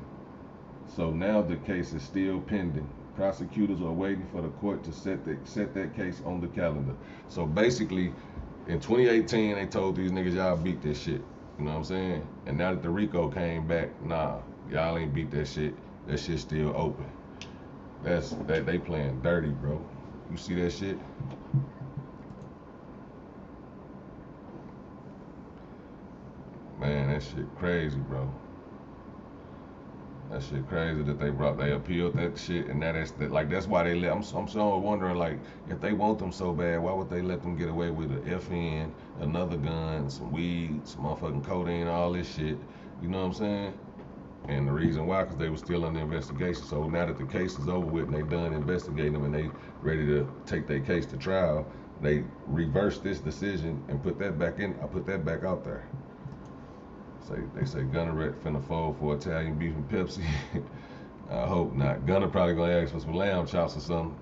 S1: So now the case is still pending. Prosecutors are waiting for the court to set that case on the calendar. So basically, in 2018, they told these niggas, y'all beat this shit. You know what I'm saying? And now that the RICO came back, nah, y'all ain't beat that shit. That shit's still open. They playing dirty, bro. You see that shit? Man, that shit crazy, bro. That shit crazy that they appealed that shit, and that's why they let. I'm so wondering, like, if they want them so bad, why would they let them get away with an FN, another gun, some weed, some motherfucking codeine, all this shit? You know what I'm saying? And the reason why, because they were still under investigation. So now that the case is over with and they done investigating them and they ready to take their case to trial, they reversed this decision and put that back in. I put that back out there. They say Gunna finna fold for Italian beef and Pepsi. I hope not. Gunna probably gonna ask for some lamb chops or something.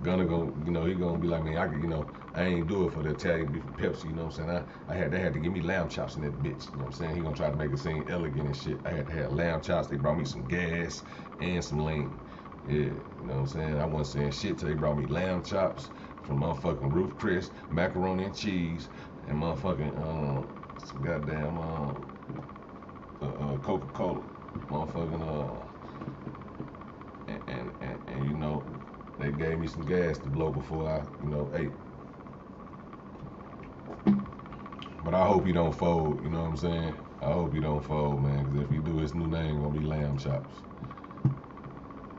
S1: Gunna gonna, he gonna be like, man, I ain't do it for the Italian beef and Pepsi. You know what I'm saying? They had to give me lamb chops in that bitch. You know what I'm saying? He gonna try to make it seem elegant and shit. I had to have lamb chops. They brought me some gas and some lean. Yeah, you know what I'm saying? I wasn't saying shit till they brought me lamb chops from motherfucking Roof Chris, macaroni and cheese, and motherfucking some goddamn Coca-Cola, motherfucking and you know, they gave me some gas to blow before I ate. But I hope he don't fold, you know what I'm saying? I hope he don't fold, man, because if he do, his new name gonna be Lamb Chops.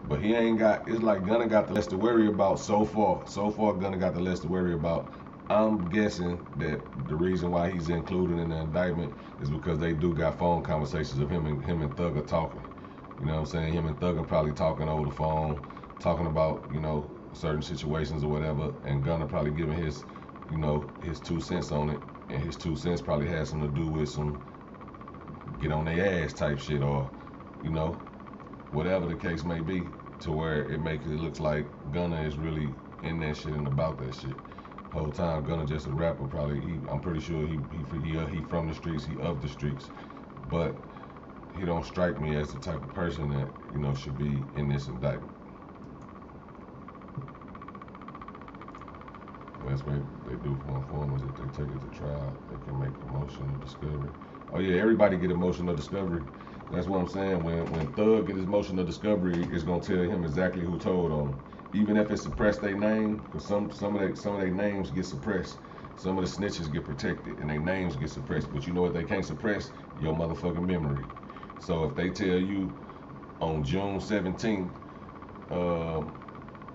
S1: But he ain't got, it's like Gunna got the less to worry about so far. So far, Gunna got the less to worry about. I'm guessing that the reason why he's included in the indictment is because they do got phone conversations of him and Thug are talking. You know what I'm saying? Him and Thug are probably talking over the phone, talking about, certain situations or whatever, and Gunna probably giving his, his 2 cents on it, and his 2 cents probably has something to do with some get on their ass type shit, or, whatever the case may be, to where it makes it look like Gunna is really in that shit and about that shit. Whole time Gunna just a rapper, probably. I'm pretty sure he from the streets, he of the streets, but he don't strike me as the type of person that should be in this indictment. That's what they do for informers. If they take it to trial, they can make a motion of discovery. Oh yeah, everybody get a motion of discovery. That's what I'm saying. When Thug get his motion of discovery, it's gonna tell him exactly who told on him. Even if it suppressed their name, because some of their names get suppressed. Some of the snitches get protected and their names get suppressed. But you know what they can't suppress? Your motherfucking memory. So if they tell you on June 17th,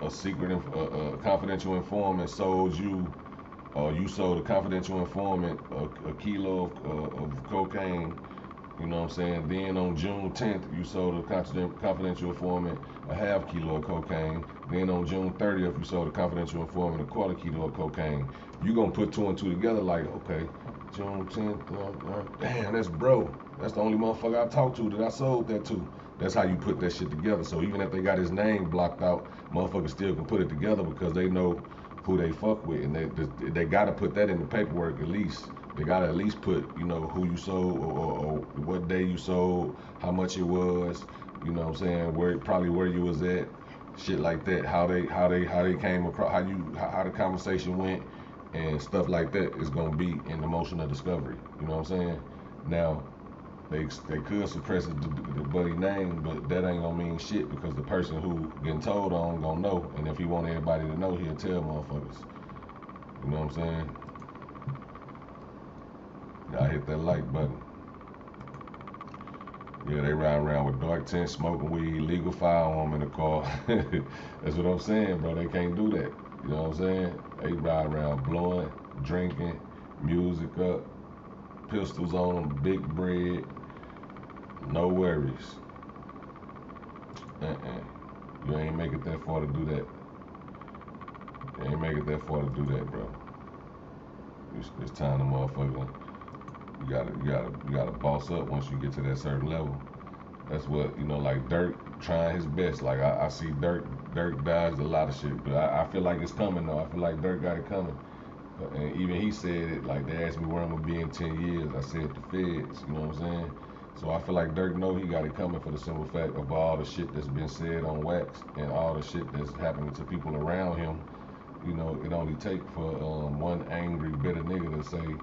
S1: a secret, confidential informant sold you, or you sold a confidential informant a kilo of cocaine, you know what I'm saying? Then on June 10th, you sold a confidential informant a half kilo of cocaine. Then on June 30th, you sold a confidential informant a quarter kilo of cocaine. You gonna put 2 and 2 together like, okay, June 10th, damn, that's bro. That's the only motherfucker I talked to that I sold that to. That's how you put that shit together. So even if they got his name blocked out, motherfuckers still can put it together because they know who they fuck with, and they gotta put that in the paperwork at least. They gotta at least put, who you sold or what day you sold, how much it was, you know what I'm saying, where you was at, shit like that. How they came across, how the conversation went, and stuff like that is gonna be in the motion of discovery. You know what I'm saying? Now, they could suppress the buddy name, but that ain't gonna mean shit because the person who getting told on gonna know, and if he want everybody to know, he'll tell motherfuckers. You know what I'm saying? Y'all hit that like button. Yeah, they riding around with dark tents, smoking weed, legal firearm in the car. That's what I'm saying, bro. They can't do that. You know what I'm saying? They ride around blowing, drinking, music up, pistols on them, big bread, no worries. You ain't make it that far to do that. You ain't make it that far to do that, bro. It's time to motherfucker. You gotta boss up once you get to that certain level. That's what, you know, like Dirk trying his best. Like I see Dirk dodged a lot of shit, but I feel like it's coming though. I feel like Dirk got it coming. And even he said it, like they asked me where I'm gonna be in 10 years. I said the feds, you know what I'm saying? So I feel like Dirk know he got it coming for the simple fact of all the shit that's been said on wax and all the shit that's happening to people around him. You know, it only take for one angry, bitter nigga to say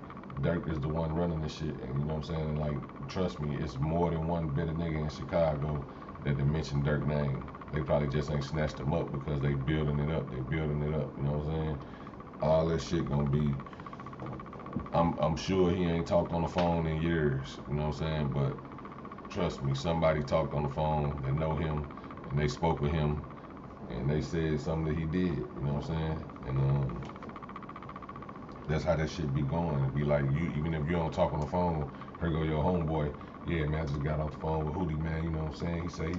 S1: Dirk is the one running this shit. And you know what I'm saying? Like, trust me, it's more than one bitter nigga in Chicago that they mentioned Dirk name. They probably just ain't snatched him up because they building it up. They building it up. You know what I'm saying? All that shit gonna be. I'm sure he ain't talked on the phone in years. You know what I'm saying? But trust me, somebody talked on the phone that know him, and they spoke with him, and they said something that he did. You know what I'm saying? And that's how that shit be going. It be like you, even if you don't talk on the phone, here go your homeboy. Yeah, man, I just got off the phone with Hootie, man. You know what I'm saying? He say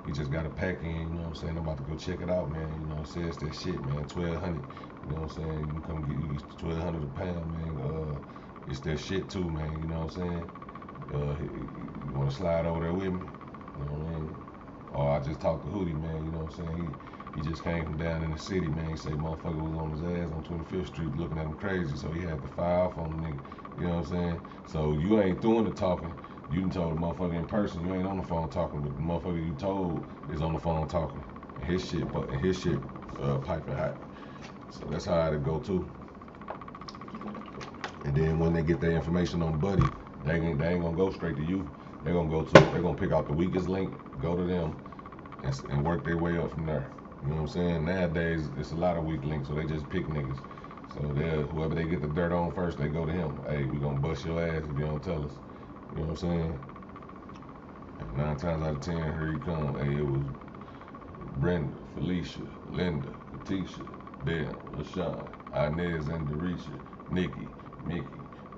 S1: he just got a pack in. You know what I'm saying? I'm about to go check it out, man. You know, says that shit, man. 1,200. You know what I'm saying? You can come get you 1,200 a pound, man. It's that shit too, man. You know what I'm saying? You want to slide over there with me? You know what I mean? Or I just talked to Hootie, man. You know what I'm saying? He just came from down in the city, man. He say motherfucker was on his ass on 25th Street looking at him crazy, so he had to fire off on the nigga. You know what I'm saying? So you ain't doing the talking. You done told the motherfucker in person. You ain't on the phone talking, but the motherfucker you told is on the phone talking. And his shit piping hot. So that's how it go too. And then when they get their information on Buddy, they ain't gonna go straight to you. They're gonna pick out the weakest link, go to them, and work their way up from there. You know what I'm saying? Nowadays, it's a lot of weak links, so they just pick niggas. So whoever they get the dirt on first, they go to him. Hey, we gonna bust your ass if you don't tell us. You know what I'm saying? And 9 times out of 10, here he come. Hey, it was Brenda, Felicia, Linda, Katisha, Dale, LaShawn, Inez and Derecha, Nikki, Mickey,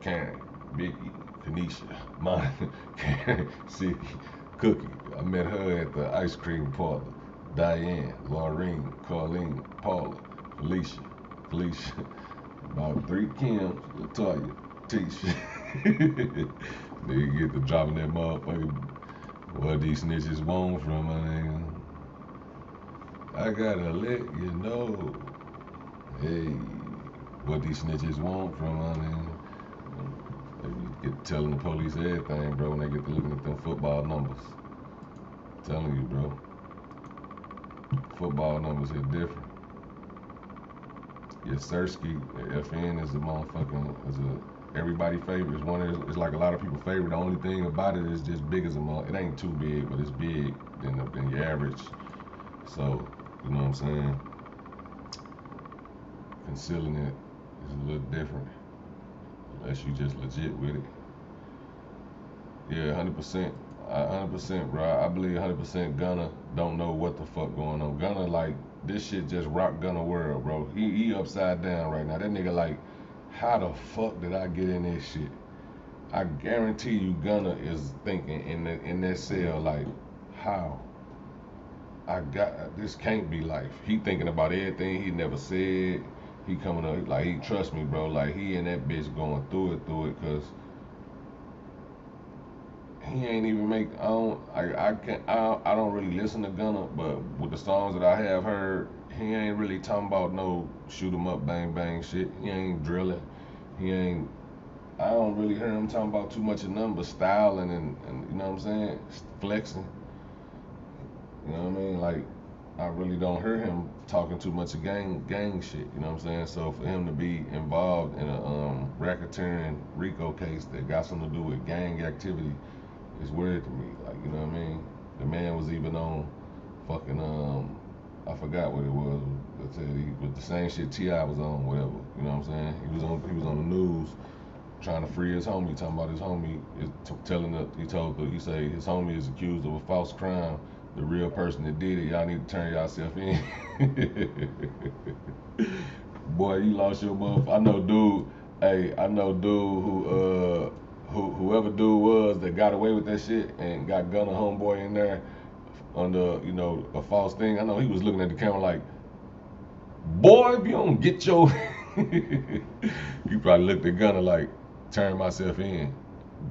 S1: Karen, Vicky, Kanisha, Monica, Karen, Sicky, Cookie. I met her at the ice cream parlor. Diane, Laureen, Carlene, Paula, Felicia, about 3 Kims, Latoya, Tisha. Nigga get to dropping that motherfucker. What these snitches want from my nigga. I gotta let you know. Hey, what these snitches want from my nigga. They get telling the police everything, bro, when they get to looking at them football numbers. I'm telling you, bro. Football numbers hit different. Your Sersky, FN is a motherfucking, everybody favorite. It's like a lot of people favorite. The only thing about it is just big as a mother. It ain't too big, but it's big than your average. So, you know what I'm saying? Concealing it is a little different. Unless you just legit with it. Yeah, 100%. 100%, bro. I believe 100% Gunna don't know what the fuck going on. Gunna, like, this shit just rock Gunna world, bro. He upside down right now. That nigga like, how the fuck did I get in this shit? I guarantee you Gunna is thinking in that cell like, how? This can't be life. He thinking about everything he never said. He coming up, like, he trust me, bro. Like, he and that bitch going through it, cause he ain't even make. I don't really listen to Gunna, but with the songs that I have heard, he ain't really talking about no shoot 'em up, bang bang shit. He ain't drilling. I don't really hear him talking about too much of nothing but styling and you know what I'm saying, flexing. You know what I mean? Like, I really don't hear him talking too much of gang shit, you know what I'm saying? So for him to be involved in a racketeering RICO case that got something to do with gang activity is weird to me. Like, you know what I mean? The man was even on fucking I forgot what it was. But the same shit T.I. was on, whatever. You know what I'm saying? He was on the news trying to free his homie, talking about his homie is he say his homie is accused of a false crime. The real person that did it, y'all need to turn yourself in. Boy, you lost your motherfucker. I know dude whoever dude was that got away with that shit and got Gunna homeboy in there under, you know, a false thing. I know he was looking at the camera like, boy, if you don't get your he probably looked at Gunna like, turn myself in.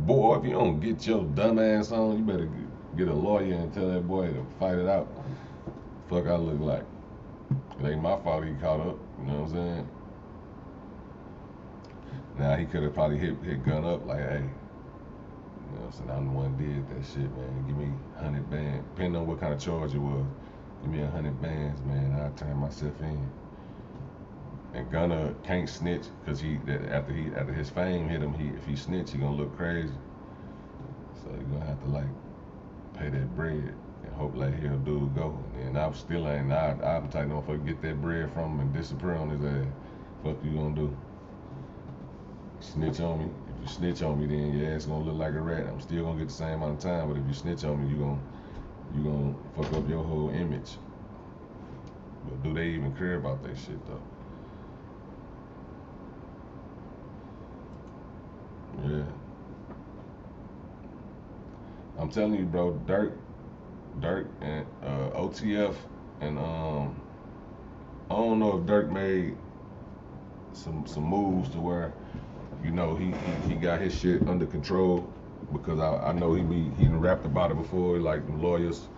S1: Boy, if you don't get your dumb ass on, you better get a lawyer and tell that boy to fight it out. Fuck I look like. It ain't my fault he caught up, you know what I'm saying? Now he could have probably hit Gunna up like, hey, you know what I'm saying, I'm the one that did that shit, man. Give me 100 bands. Depending on what kind of charge it was. Give me 100 bands, man. I'll turn myself in. And Gunna can't snitch because after his fame hit him, if he snitch, he gonna look crazy. So you gonna have to like pay that bread and hope like he'll dude go. And I'm the type of motherfucker get that bread from him and disappear on his ass. Fuck you gonna do? Snitch on me. If you snitch on me, then your ass gonna look like a rat. I'm still gonna get the same amount of time, but if you snitch on me, you gonna fuck up your whole image. But do they even care about that shit though? Yeah. I'm telling you, bro, Dirk and OTF and I don't know if Dirk made some moves to where, you know, he got his shit under control, because I know he done rapped about it before, like the lawyers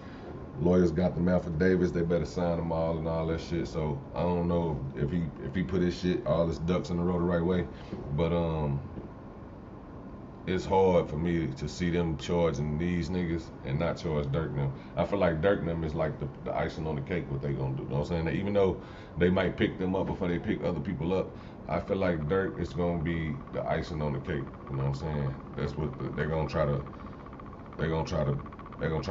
S1: got them affidavits, they better sign them all and all that shit. So I don't know if he put his shit, all his ducks in the row the right way, but it's hard for me to see them charging these niggas and not charge Dirk and them. I feel like Dirk and them is like the icing on the cake, what they gonna do. You know what I'm saying? Even though they might pick them up before they pick other people up, I feel like Dirk is gonna be the icing on the cake. You know what I'm saying? That's what they're gonna try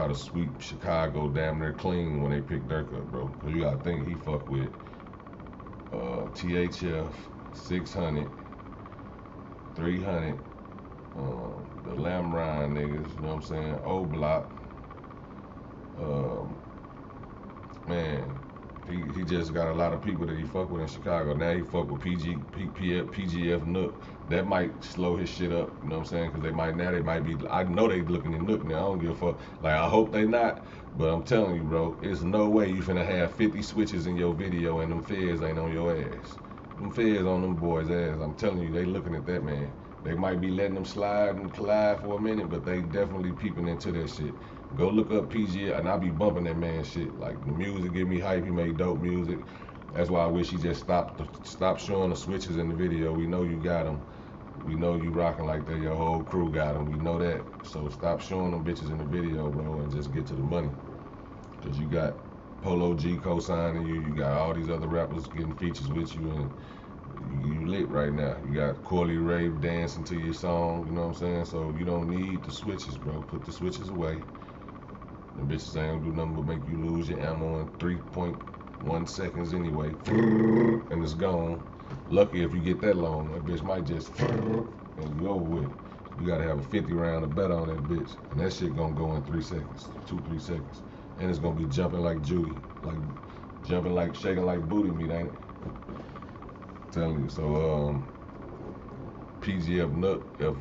S1: to sweep Chicago damn near clean when they pick Dirk up, bro. Cause you gotta think he fuck with THF, 600, 300. The Lamrine niggas, you know what I'm saying? O Block. Man, he just got a lot of people that he fuck with in Chicago. Now he fuck with PGF Nook. That might slow his shit up, you know what I'm saying? Because they might be, I know they looking at Nook now. I don't give a fuck. Like, I hope they not. But I'm telling you, bro, it's no way you finna have 50 switches in your video and them feds ain't on your ass. Them feds on them boys' ass. I'm telling you, they looking at that, man. They might be letting them slide and collide for a minute, but they definitely peeping into that shit. Go look up PG, and I be bumping that man shit. Like, the music give me hype. He made dope music. That's why I wish he just stop showing the switches in the video. We know you got them. We know you rocking like that. Your whole crew got them. We know that. So stop showing them bitches in the video, bro, and just get to the money. Because you got Polo G co-signing you. You got all these other rappers getting features with you, and you lit right now. You got Corley Ray dancing to your song, you know what I'm saying? So you don't need the switches, bro. Put the switches away. The bitches ain't gonna do nothing but make you lose your ammo in 3.1 seconds anyway. And it's gone. Lucky if you get that long. That bitch might just and you over with. You gotta have a 50 round of bet on that bitch. And that shit gonna go in 3 seconds, 2-3 seconds. And it's gonna be jumping like Judy. Like jumping like, shaking like booty meat, ain't it? Telling you. So PGF Nook, if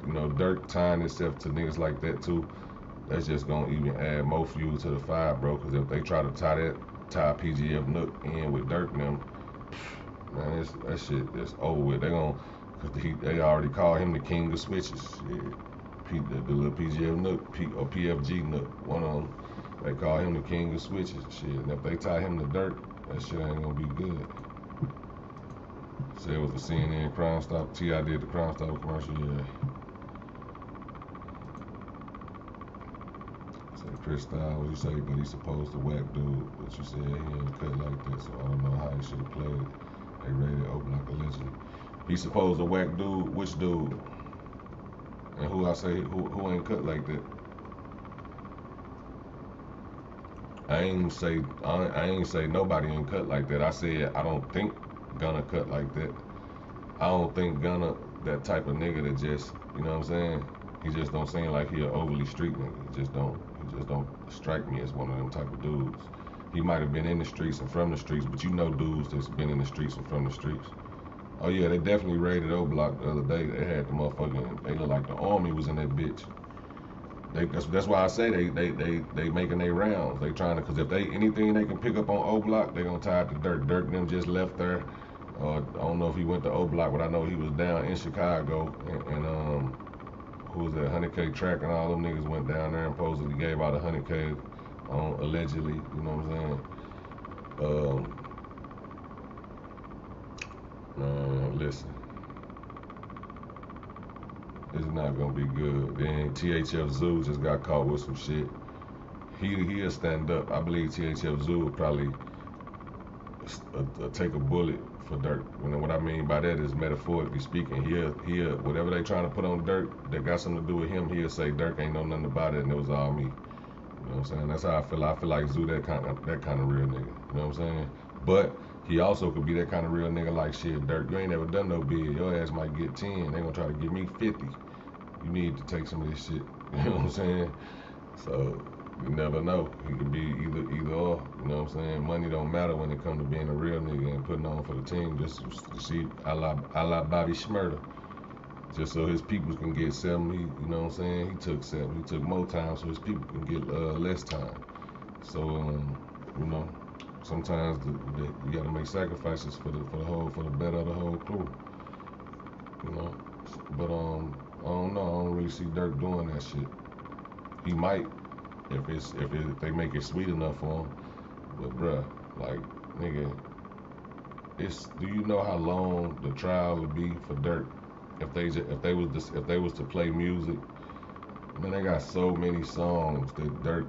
S1: you know Dirk tying himself to niggas like that too, that's just gonna even add more fuel to the fire, bro. Cause if they try to tie PGF Nook in with Dirk and them, man, that shit is over with. They already call him the king of switches. Shit. The little PGF Nook, or PFG Nook, one of them, they call him the king of switches. Shit, and if they tie him to Dirk, that shit ain't gonna be good. Say it was the CNN Crime Stop. T.I. did the Crime Stop commercial, yeah. So Chris Styles, what you say, but he's supposed to whack dude, but you said he ain't cut like that, so I don't know how he should have played. They rated Oblak allegedly. He's supposed to whack dude, which dude? And who I say, who ain't cut like that? I ain't say nobody ain't cut like that. I said I don't think Gunna cut like that. I don't think Gunna that type of nigga that just, you know what I'm saying? He just don't seem like he an overly street nigga. He just don't strike me as one of them type of dudes. He might have been in the streets and from the streets, but you know dudes that's been in the streets and from the streets. Oh yeah, they definitely raided O-Block the other day. They had the motherfucking, they look like the army was in that bitch. That's why I say they making their rounds. They trying to, cause if they anything they can pick up on O-Block, they gonna tie it to Dirk. Dirk and them just left there. I don't know if he went to O-Block, but I know he was down in Chicago and who was that, 100K Track and all them niggas went down there and supposedly gave out 100K allegedly, you know what I'm saying? Man, listen. It's not gonna be good. Then THF Zoo just got caught with some shit. He'll stand up. I believe THF Zoo will probably take a bullet for Dirk. What I mean by that is metaphorically speaking. He'll whatever they trying to put on Dirk that got something to do with him, he'll say Dirk ain't know nothing about it and it was all me. You know what I'm saying? That's how I feel. I feel like Zoo that kind of real nigga. You know what I'm saying? But he also could be that kind of real nigga like shit. Dirk, you ain't never done no bid. Your ass might get 10. They gonna try to give me 50. You need to take some of this shit. You know what I'm saying? So you never know. He could be either or. You know what I'm saying? Money don't matter when it comes to being a real nigga and putting on for the team. Just to see a la Bobby Shmurda. Just so his people can get 7. You know what I'm saying? He took 7. He took more time so his people can get less time. So you know, sometimes you gotta make sacrifices for the better of the whole crew. You know, but I don't know. I don't really see Dirk doing that shit. He might if they make it sweet enough for him. But bruh, like nigga, do you know how long the trial would be for Dirk if they was to play music? Man, they got so many songs that Dirk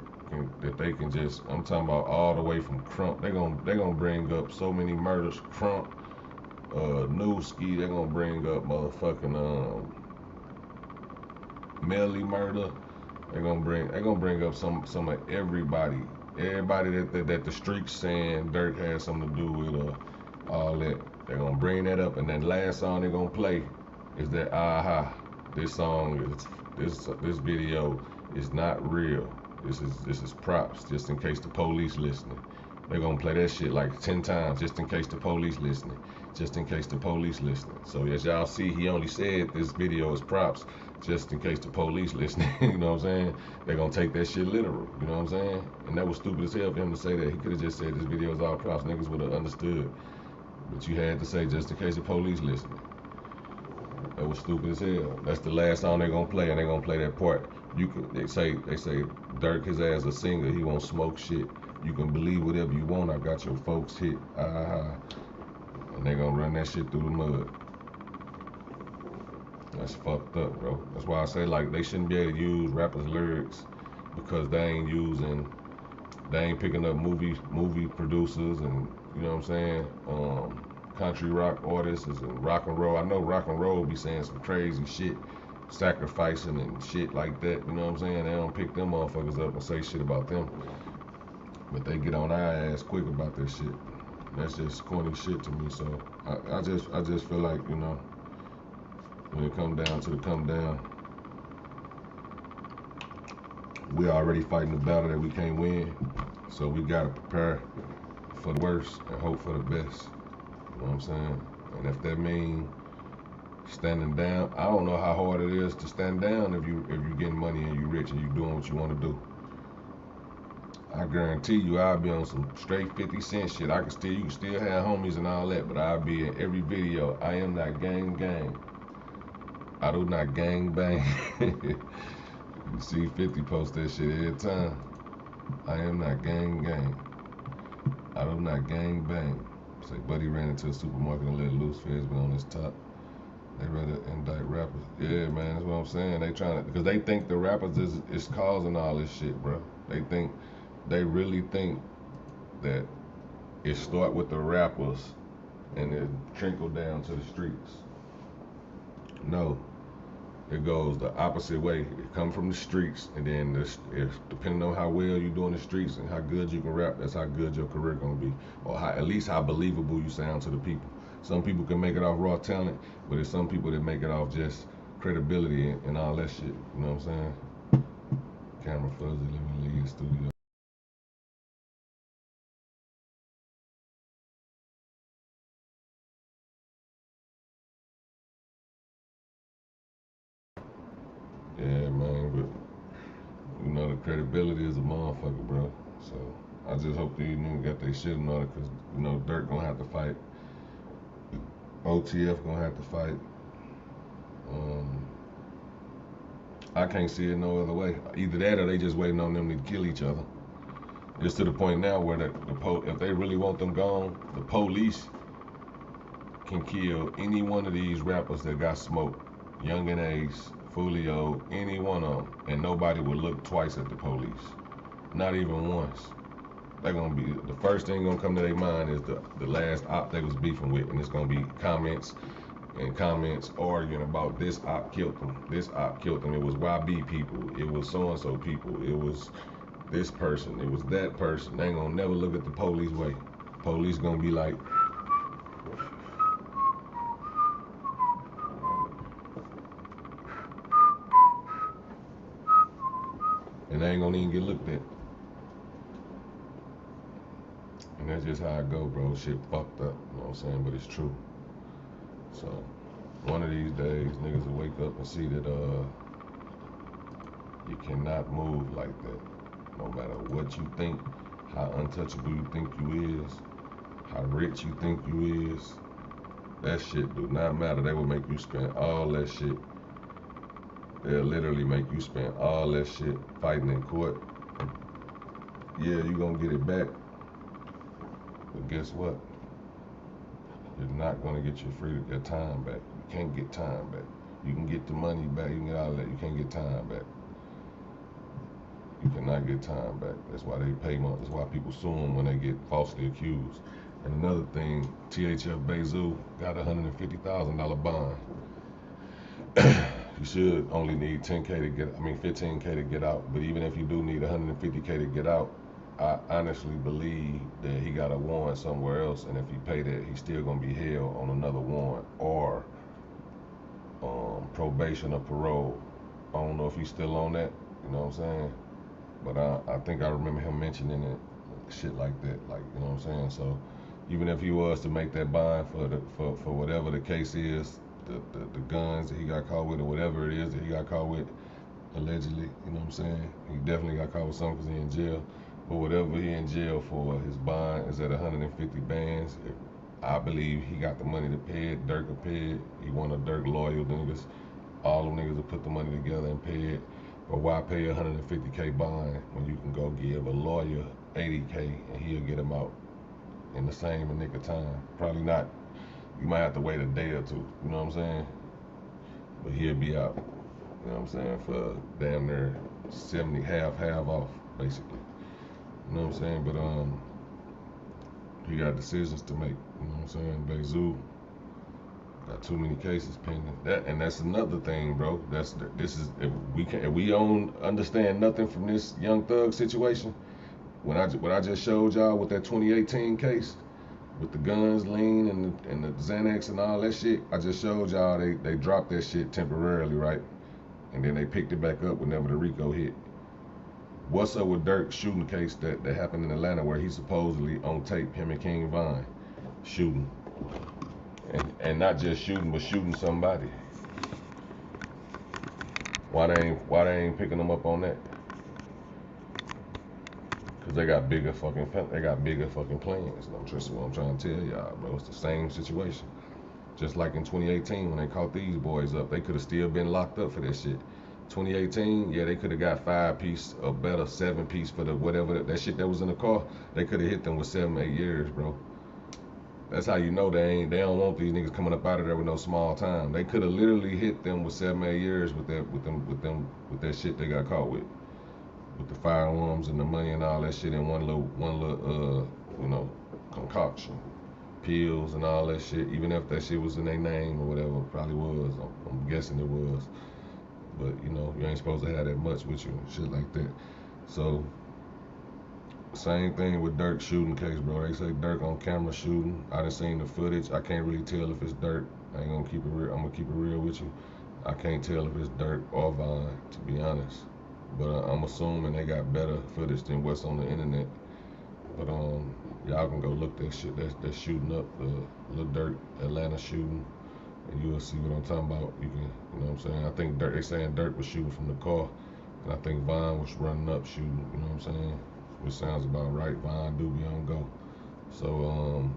S1: they can just. I'm talking about all the way from Crump. They gonna bring up so many murders. Crump, Newski. They gonna bring up motherfucking Melly murder. They gonna bring up some of everybody. Everybody that the streets saying Dirk has something to do with all that. They gonna bring that up, and then last song they gonna play is that Aha. This song is this video is not real. This is props, just in case the police listening. They're gonna play that shit like 10 times just in case the police listening. Just in case the police listening. So as y'all see, he only said this video is props just in case the police listening. You know what I'm saying? They're gonna take that shit literal. You know what I'm saying? And that was stupid as hell for him to say that. He could have just said this video is all props. Niggas would have understood. But you had to say just in case the police listening. That was stupid as hell. That's the last song they're gonna play, and they're gonna play that part. They say Dirk his ass a singer, he won't smoke shit. You can believe whatever you want, I got your folks hit. And they gonna run that shit through the mud. That's fucked up, bro. That's why I say like they shouldn't be able to use rappers' lyrics because they ain't picking up movie producers and you know what I'm saying, country rock artists and rock and roll. I know rock and roll be saying some crazy shit, sacrificing and shit like that. You know what I'm saying? They don't pick them motherfuckers up and say shit about them. But they get on our ass quick about that shit. That's just corny shit to me. So I just feel like, you know, when it come down to the come down, we already fighting the battle that we can't win. So we gotta prepare for the worst and hope for the best. You know what I'm saying? And if that means standing down, I don't know how hard it is to stand down if you getting money and you rich and you doing what you want to do. I guarantee you I'll be on some straight 50 cent shit. You can still have homies and all that, but I'll be in every video. I am not gang. I do not gang bang. You see 50 post that shit every time. I am not gang. I do not gang bang. Say, buddy ran into a supermarket and let loose feds be on his top. They rather indict rappers. Yeah, man, that's what I'm saying. They trying to, because they think the rappers is causing all this shit, bro. They really think that it start with the rappers and it trickle down to the streets. No, it goes the opposite way. It come from the streets, and then depending on how well you do in the streets and how good you can rap, that's how good your career gonna be, or at least how believable you sound to the people. Some people can make it off raw talent, but there's some people that make it off just credibility and all that shit. You know what I'm saying? Camera fuzzy, let me leave the studio. Yeah, man, but you know the credibility is a motherfucker, bro. So I just hope these niggas got their shit in order, cause you know Dirk gonna have to fight, OTF gonna have to fight. I can't see it no other way. Either that or they just waiting on them to kill each other. It's to the point now where if they really want them gone, the police can kill any one of these rappers that got smoked. Young and Ace, Fulio, any one of them, and nobody will look twice at the police. Not even once. They're gonna be, the first thing gonna come to their mind is the last op they was beefing with, and it's gonna be comments arguing about this op killed them, this op killed them, it was YB people, it was so-and-so people, it was this person, it was that person. They ain't gonna never look at the police way. Police gonna be like, and they ain't gonna even get looked at. And that's just how it go, bro. Shit fucked up, you know what I'm saying? But it's true. So, one of these days, niggas will wake up and see that you cannot move like that. No matter what you think, how untouchable you think you is, how rich you think you is, that shit do not matter. They will make you spend all that shit. They'll literally make you spend all that shit fighting in court. Yeah, you gonna get it back. But guess what? You're not gonna get your time back. You can't get time back. You can get the money back, you can get all that. You can't get time back. You cannot get time back. That's why they pay money. That's why people sue them when they get falsely accused. And another thing, THF Bezu got a $150,000 bond. You should only need 15K to get out. But even if you do need 150K to get out, I honestly believe that he got a warrant somewhere else, and if he pay that, he's still gonna be held on another warrant or probation or parole. I don't know if he's still on that, you know what I'm saying? But I think I remember him mentioning it, shit like that, like, you know what I'm saying? So even if he was to make that bond for whatever the case is, the guns that he got caught with or whatever it is that he got caught with, allegedly, you know what I'm saying? He definitely got caught with something because he in jail. But whatever he in jail for, his bond is at 150 bands. I believe he got the money to pay it. Dirk will pay it. He one of Dirk loyal niggas. All them niggas will put the money together and pay it. But why pay a 150K bond when you can go give a lawyer 80K and he'll get him out in the same nick of time? Probably not. You might have to wait a day or two, you know what I'm saying? But he'll be out, you know what I'm saying, for damn near 70, half off, basically. You know what I'm saying? But he got decisions to make. You know what I'm saying? Bezu got too many cases pending. That's another thing, bro. If we don't understand nothing from this Youngthug situation, what I just showed y'all with that 2018 case, with the guns, lean, and the Xanax and all that shit, I just showed y'all they dropped that shit temporarily, right? And then they picked it back up whenever the RICO hit. What's up with Dirk's shooting case that happened in Atlanta where he supposedly on tape, him and King Von shooting? And not just shooting, but shooting somebody. Why they ain't picking them up on that? Cause they got bigger fucking plans. That's what I'm trying to tell y'all, bro. It's the same situation. Just like in 2018 when they caught these boys up, they could have still been locked up for that shit. 2018, yeah, they could have got 5-piece or better 7-piece for the whatever that shit that was in the car. They could have hit them with 7-8 years, bro. That's how you know they don't want these niggas coming up out of there with no small time. They could have literally hit them with 7-8 years with that shit they got caught with. with the firearms and the money and all that shit in one little concoction. Pills and all that shit, even if that shit was in their name or whatever, probably was. I'm guessing it was. But you ain't supposed to have that much with you and shit like that. So same thing with Dirk shooting case, bro. They say Dirk on camera shooting. I done seen the footage. I can't really tell if it's Dirk. I ain't gonna keep it real. I'm gonna keep it real with you. I can't tell if it's Dirk or Vine, to be honest. But I'm assuming they got better footage than what's on the internet. But y'all can go look that shit. That's shooting up the Lil Durk Atlanta shooting, and you'll see what I'm talking about. You can, what I'm saying. I think Dirk. They saying Dirk was shooting from the car, and I think Vine was running up shooting. You know what I'm saying? Which sounds about right. Vine do be on go. So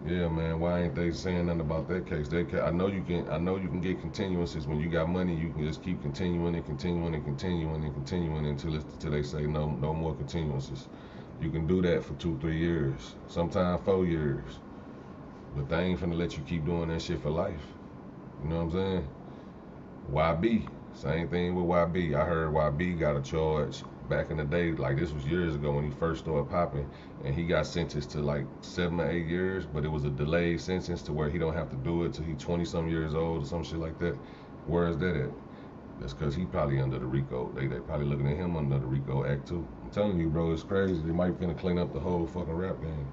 S1: yeah, man. Why ain't they saying nothing about that case? I know you can get continuances when you got money. You can just keep continuing until they say no more continuances. You can do that for 2-3 years, sometimes 4 years. But they ain't finna let you keep doing that shit for life. You know what I'm saying? YB, same thing with YB. I heard YB got a charge back in the day, like this was years ago when he first started popping, and he got sentenced to like 7 or 8 years, but it was a delayed sentence to where he don't have to do it till he 20-some years old or some shit like that. Where is that at? That's because he probably under the RICO. They probably looking at him under the RICO Act too. I'm telling you, bro, it's crazy. They might finna clean up the whole fucking rap game.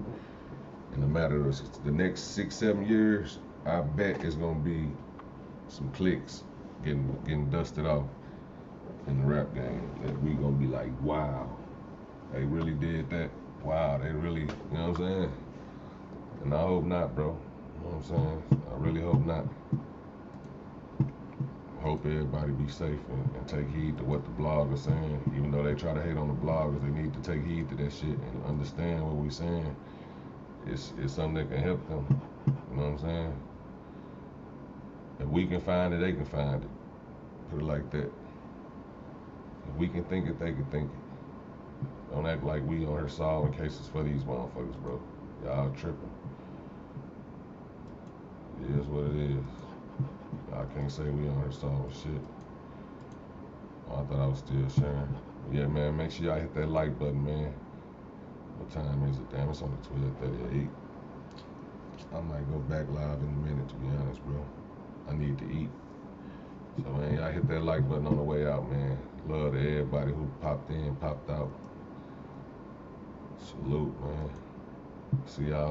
S1: In a matter of the next 6-7 years, I bet it's gonna be some clicks getting dusted off in the rap game. That we gonna be like, wow, they really did that. Wow, they really, you know what I'm saying? And I hope not, bro. You know what I'm saying? I really hope not. Hope everybody be safe and take heed to what the blog is saying. Even though they try to hate on the bloggers, they need to take heed to that shit and understand what we saying. It's something that can help them. You know what I'm saying? If we can find it, they can find it. Put it like that. If we can think it, they can think it. Don't act like we on here solving cases for these motherfuckers, bro. Y'all tripping. It is what it is. I can't say we on here solving shit. I thought I was still sharing. But yeah, man, make sure y'all hit that like button, man. What time is it? Damn, it's only 12:38. I might go back live in a minute, to be honest, bro. I need to eat. So, man, y'all hit that like button on the way out, man. Love to everybody who popped in, popped out. Salute, man. See y'all.